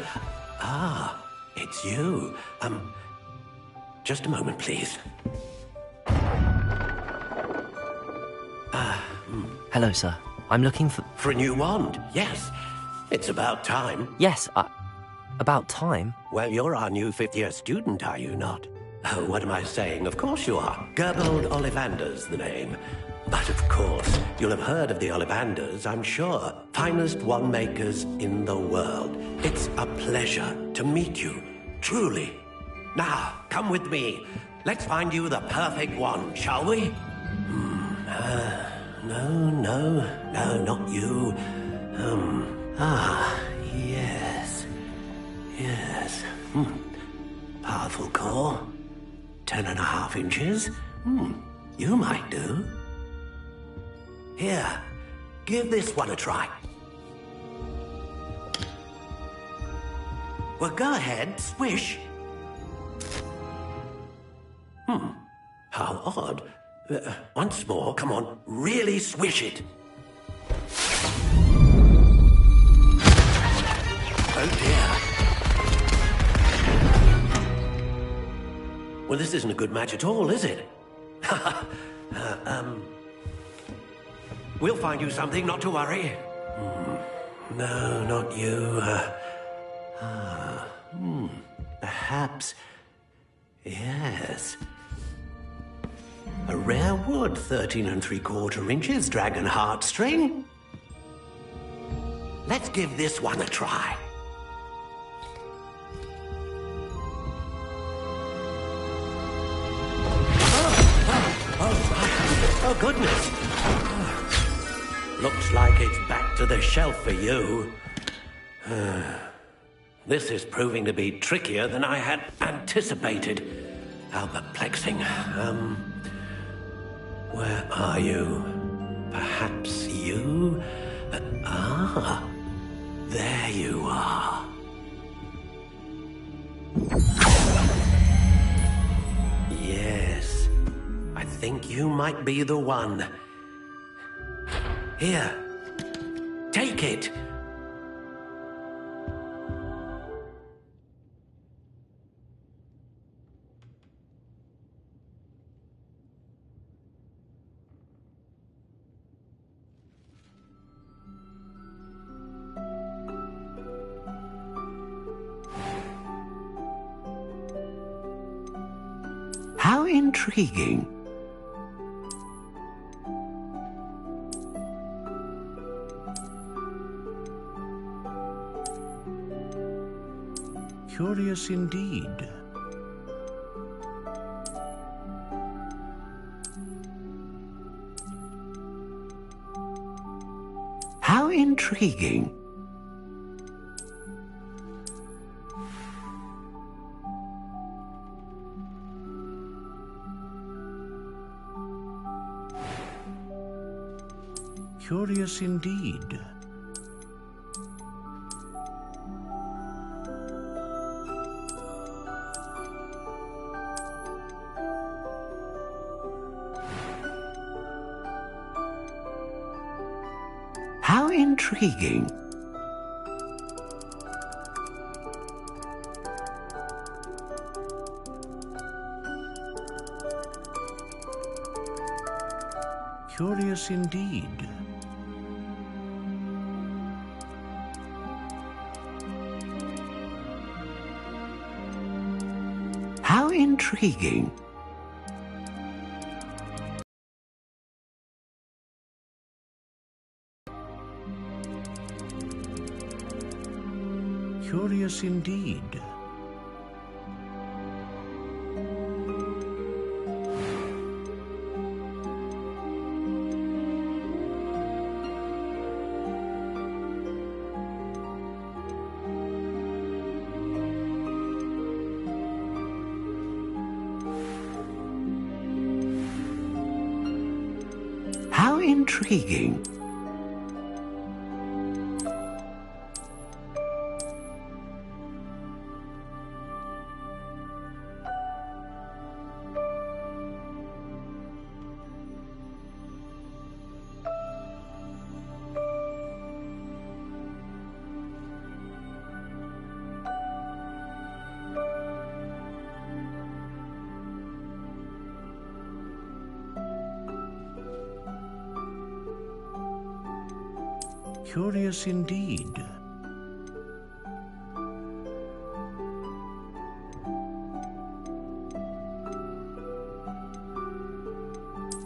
Ah, it's you. Just a moment, please. Hello, sir. I'm looking for... For a new wand, yes. It's about time. Yes, about time? Well, you're our new fifth-year student, are you not? Oh, what am I saying? Of course you are. Gerbold Ollivander's the name. But of course, you'll have heard of the Ollivanders, I'm sure. Finest wand makers in the world. It's a pleasure to meet you, truly. Now, come with me. Let's find you the perfect wand, shall we? No, not you. Yes. Powerful core. 10.5 inches. You might do. Here, give this one a try. Well, go ahead, swish. How odd. Once more, come on, really swish it. Oh dear. Well, this isn't a good match at all, is it? We'll find you something, not to worry. No, not you. Perhaps... Yes. A rare wood, 13 3/4 inches, dragon heartstring. Let's give this one a try. Oh, goodness. Looks like it's back to the shelf for you. This is proving to be trickier than I had anticipated. How perplexing. Where are you? Perhaps you? There you are. Yes. I think you might be the one. Here. Take it. How intriguing. Curious indeed. How intriguing. Curious indeed. How intriguing. Curious indeed. How intriguing. Curious indeed. How intriguing. Curious indeed.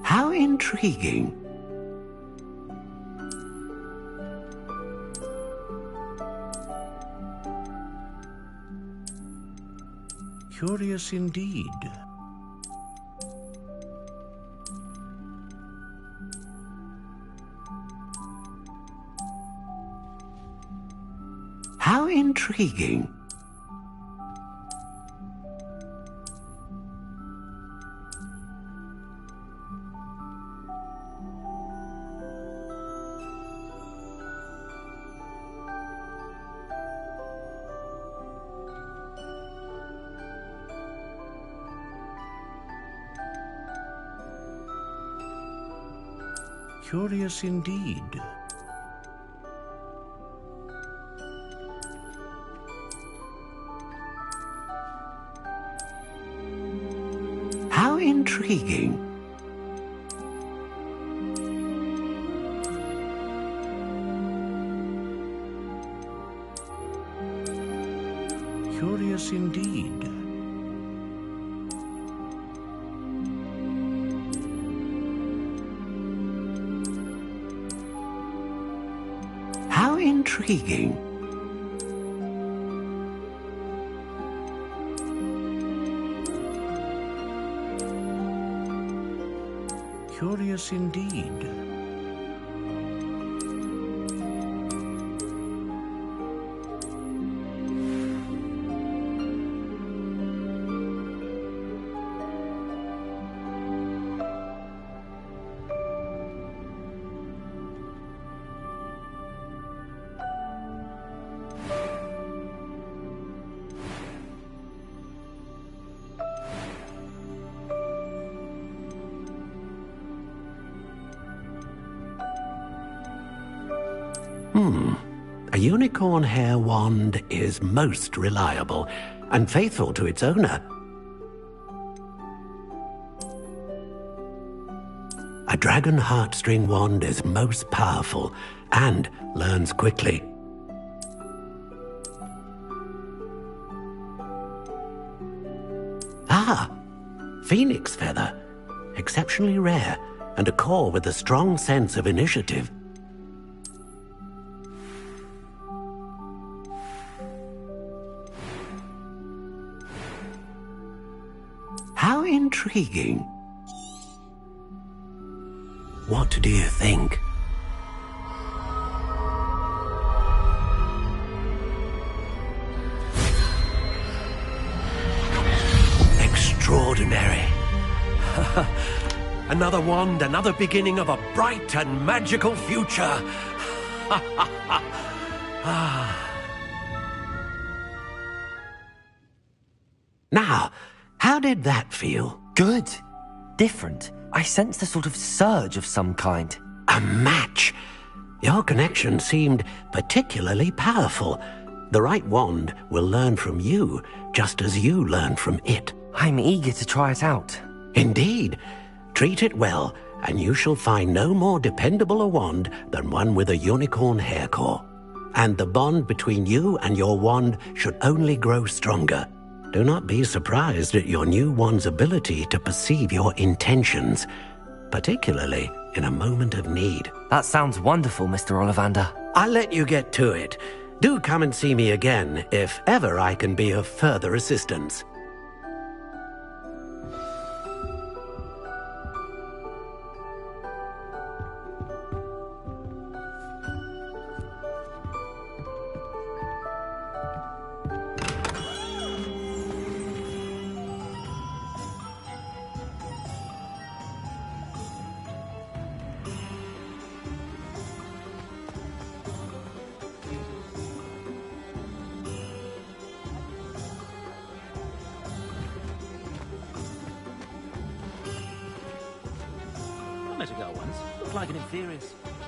How intriguing. Curious indeed. How intriguing. Curious indeed. How intriguing. Curious indeed. How intriguing. Curious indeed. A unicorn hair wand is most reliable and faithful to its owner. A dragon heartstring wand is most powerful and learns quickly. Ah, phoenix feather, exceptionally rare, and a core with a strong sense of initiative. How intriguing. What do you think? Extraordinary. Another wand, another beginning of a bright and magical future. Now, how did that feel? Good. Different. I sensed a sort of surge of some kind. A match. Your connection seemed particularly powerful. The right wand will learn from you, just as you learn from it. I'm eager to try it out. Indeed. Treat it well, and you shall find no more dependable a wand than one with a unicorn hair core. And the bond between you and your wand should only grow stronger. Do not be surprised at your new wand's ability to perceive your intentions, particularly in a moment of need. That sounds wonderful, Mr. Ollivander. I'll let you get to it. Do come and see me again if ever I can be of further assistance. I met a girl once. Looked like an inferior.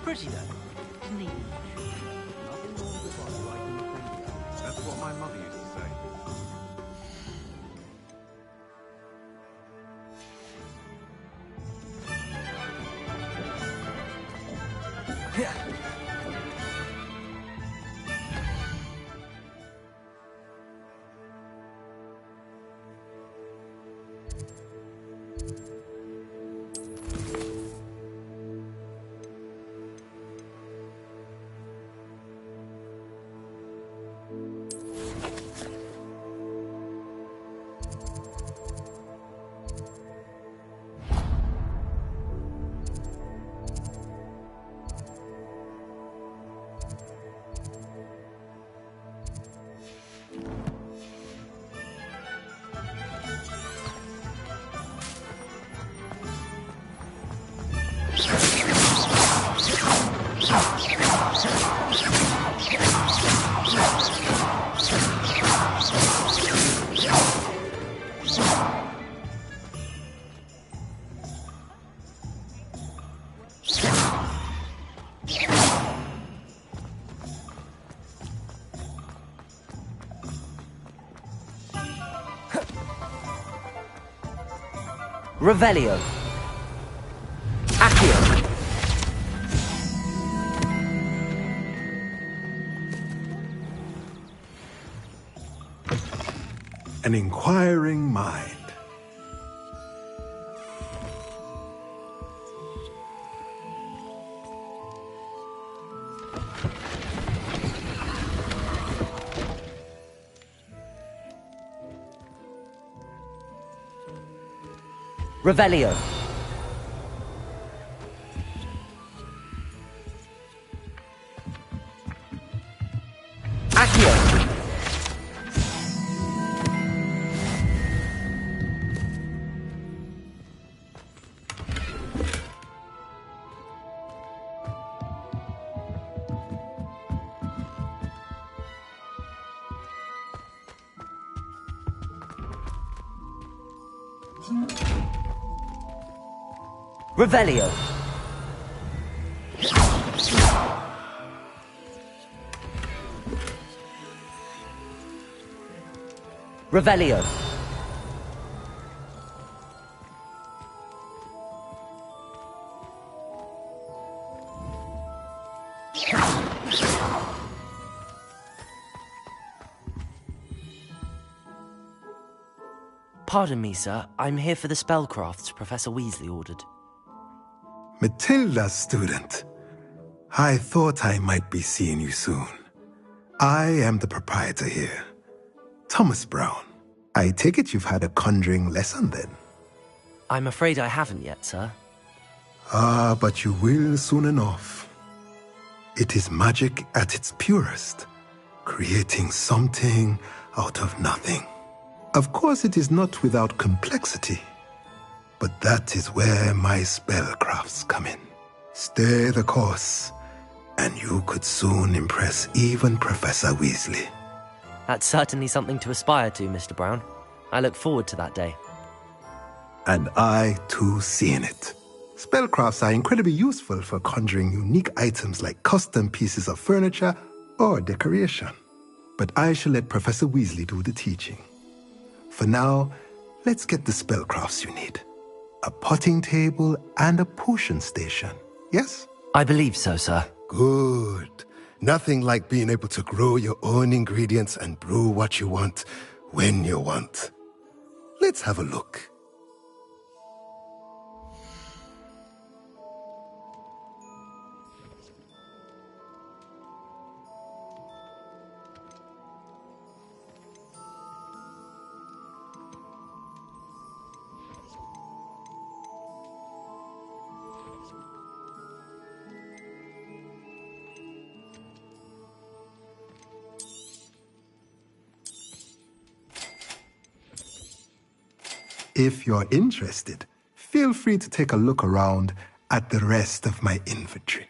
Pretty though. Neat. Nothing wrong with the body like in the finger. That's what my mother used to say. Revelio. Accio. An inquiring mind. Revelio. Accio. Revelio. Revelio. Pardon me, sir. I'm here for the spellcrafts Professor Weasley ordered. Matilda's student. I thought I might be seeing you soon. I am the proprietor here, Thomas Brown. I take it you've had a conjuring lesson then? I'm afraid I haven't yet, sir. Ah, but you will soon enough. It is magic at its purest, creating something out of nothing. Of course, it is not without complexity, but that is where my spellcrafts come in. Stay the course, and you could soon impress even Professor Weasley. That's certainly something to aspire to, Mr. Brown. I look forward to that day. And I, too, seeing it. Spellcrafts are incredibly useful for conjuring unique items like custom pieces of furniture or decoration. But I shall let Professor Weasley do the teaching. For now, let's get the spellcrafts you need. A potting table and a potion station, yes? I believe so, sir. Good. Nothing like being able to grow your own ingredients and brew what you want, when you want. Let's have a look. If you're interested, feel free to take a look around at the rest of my inventory.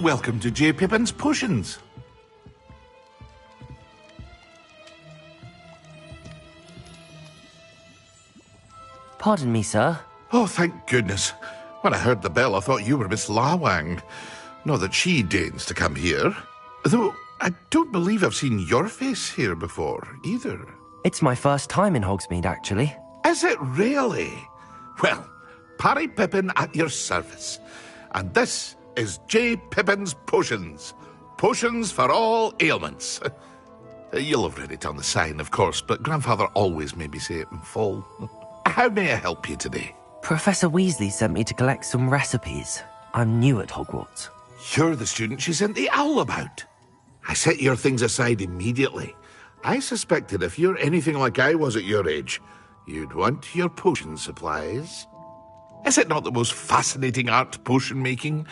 Welcome to J. Pippin's Potions. Pardon me, sir. Oh, thank goodness. When I heard the bell, I thought you were Miss Lawang. Not that she deigns to come here. Though, I don't believe I've seen your face here before, either. It's my first time in Hogsmeade, actually. Is it really? Well, Parry Pippin at your service. And this is J. Pippin's Potions. Potions for all ailments. You'll have read it on the sign, of course, but Grandfather always made me say it in full. How may I help you today? Professor Weasley sent me to collect some recipes. I'm new at Hogwarts. You're the student she sent the owl about. I set your things aside immediately. I suspected if you're anything like I was at your age, you'd want your potion supplies. Is it not the most fascinating art, potion making?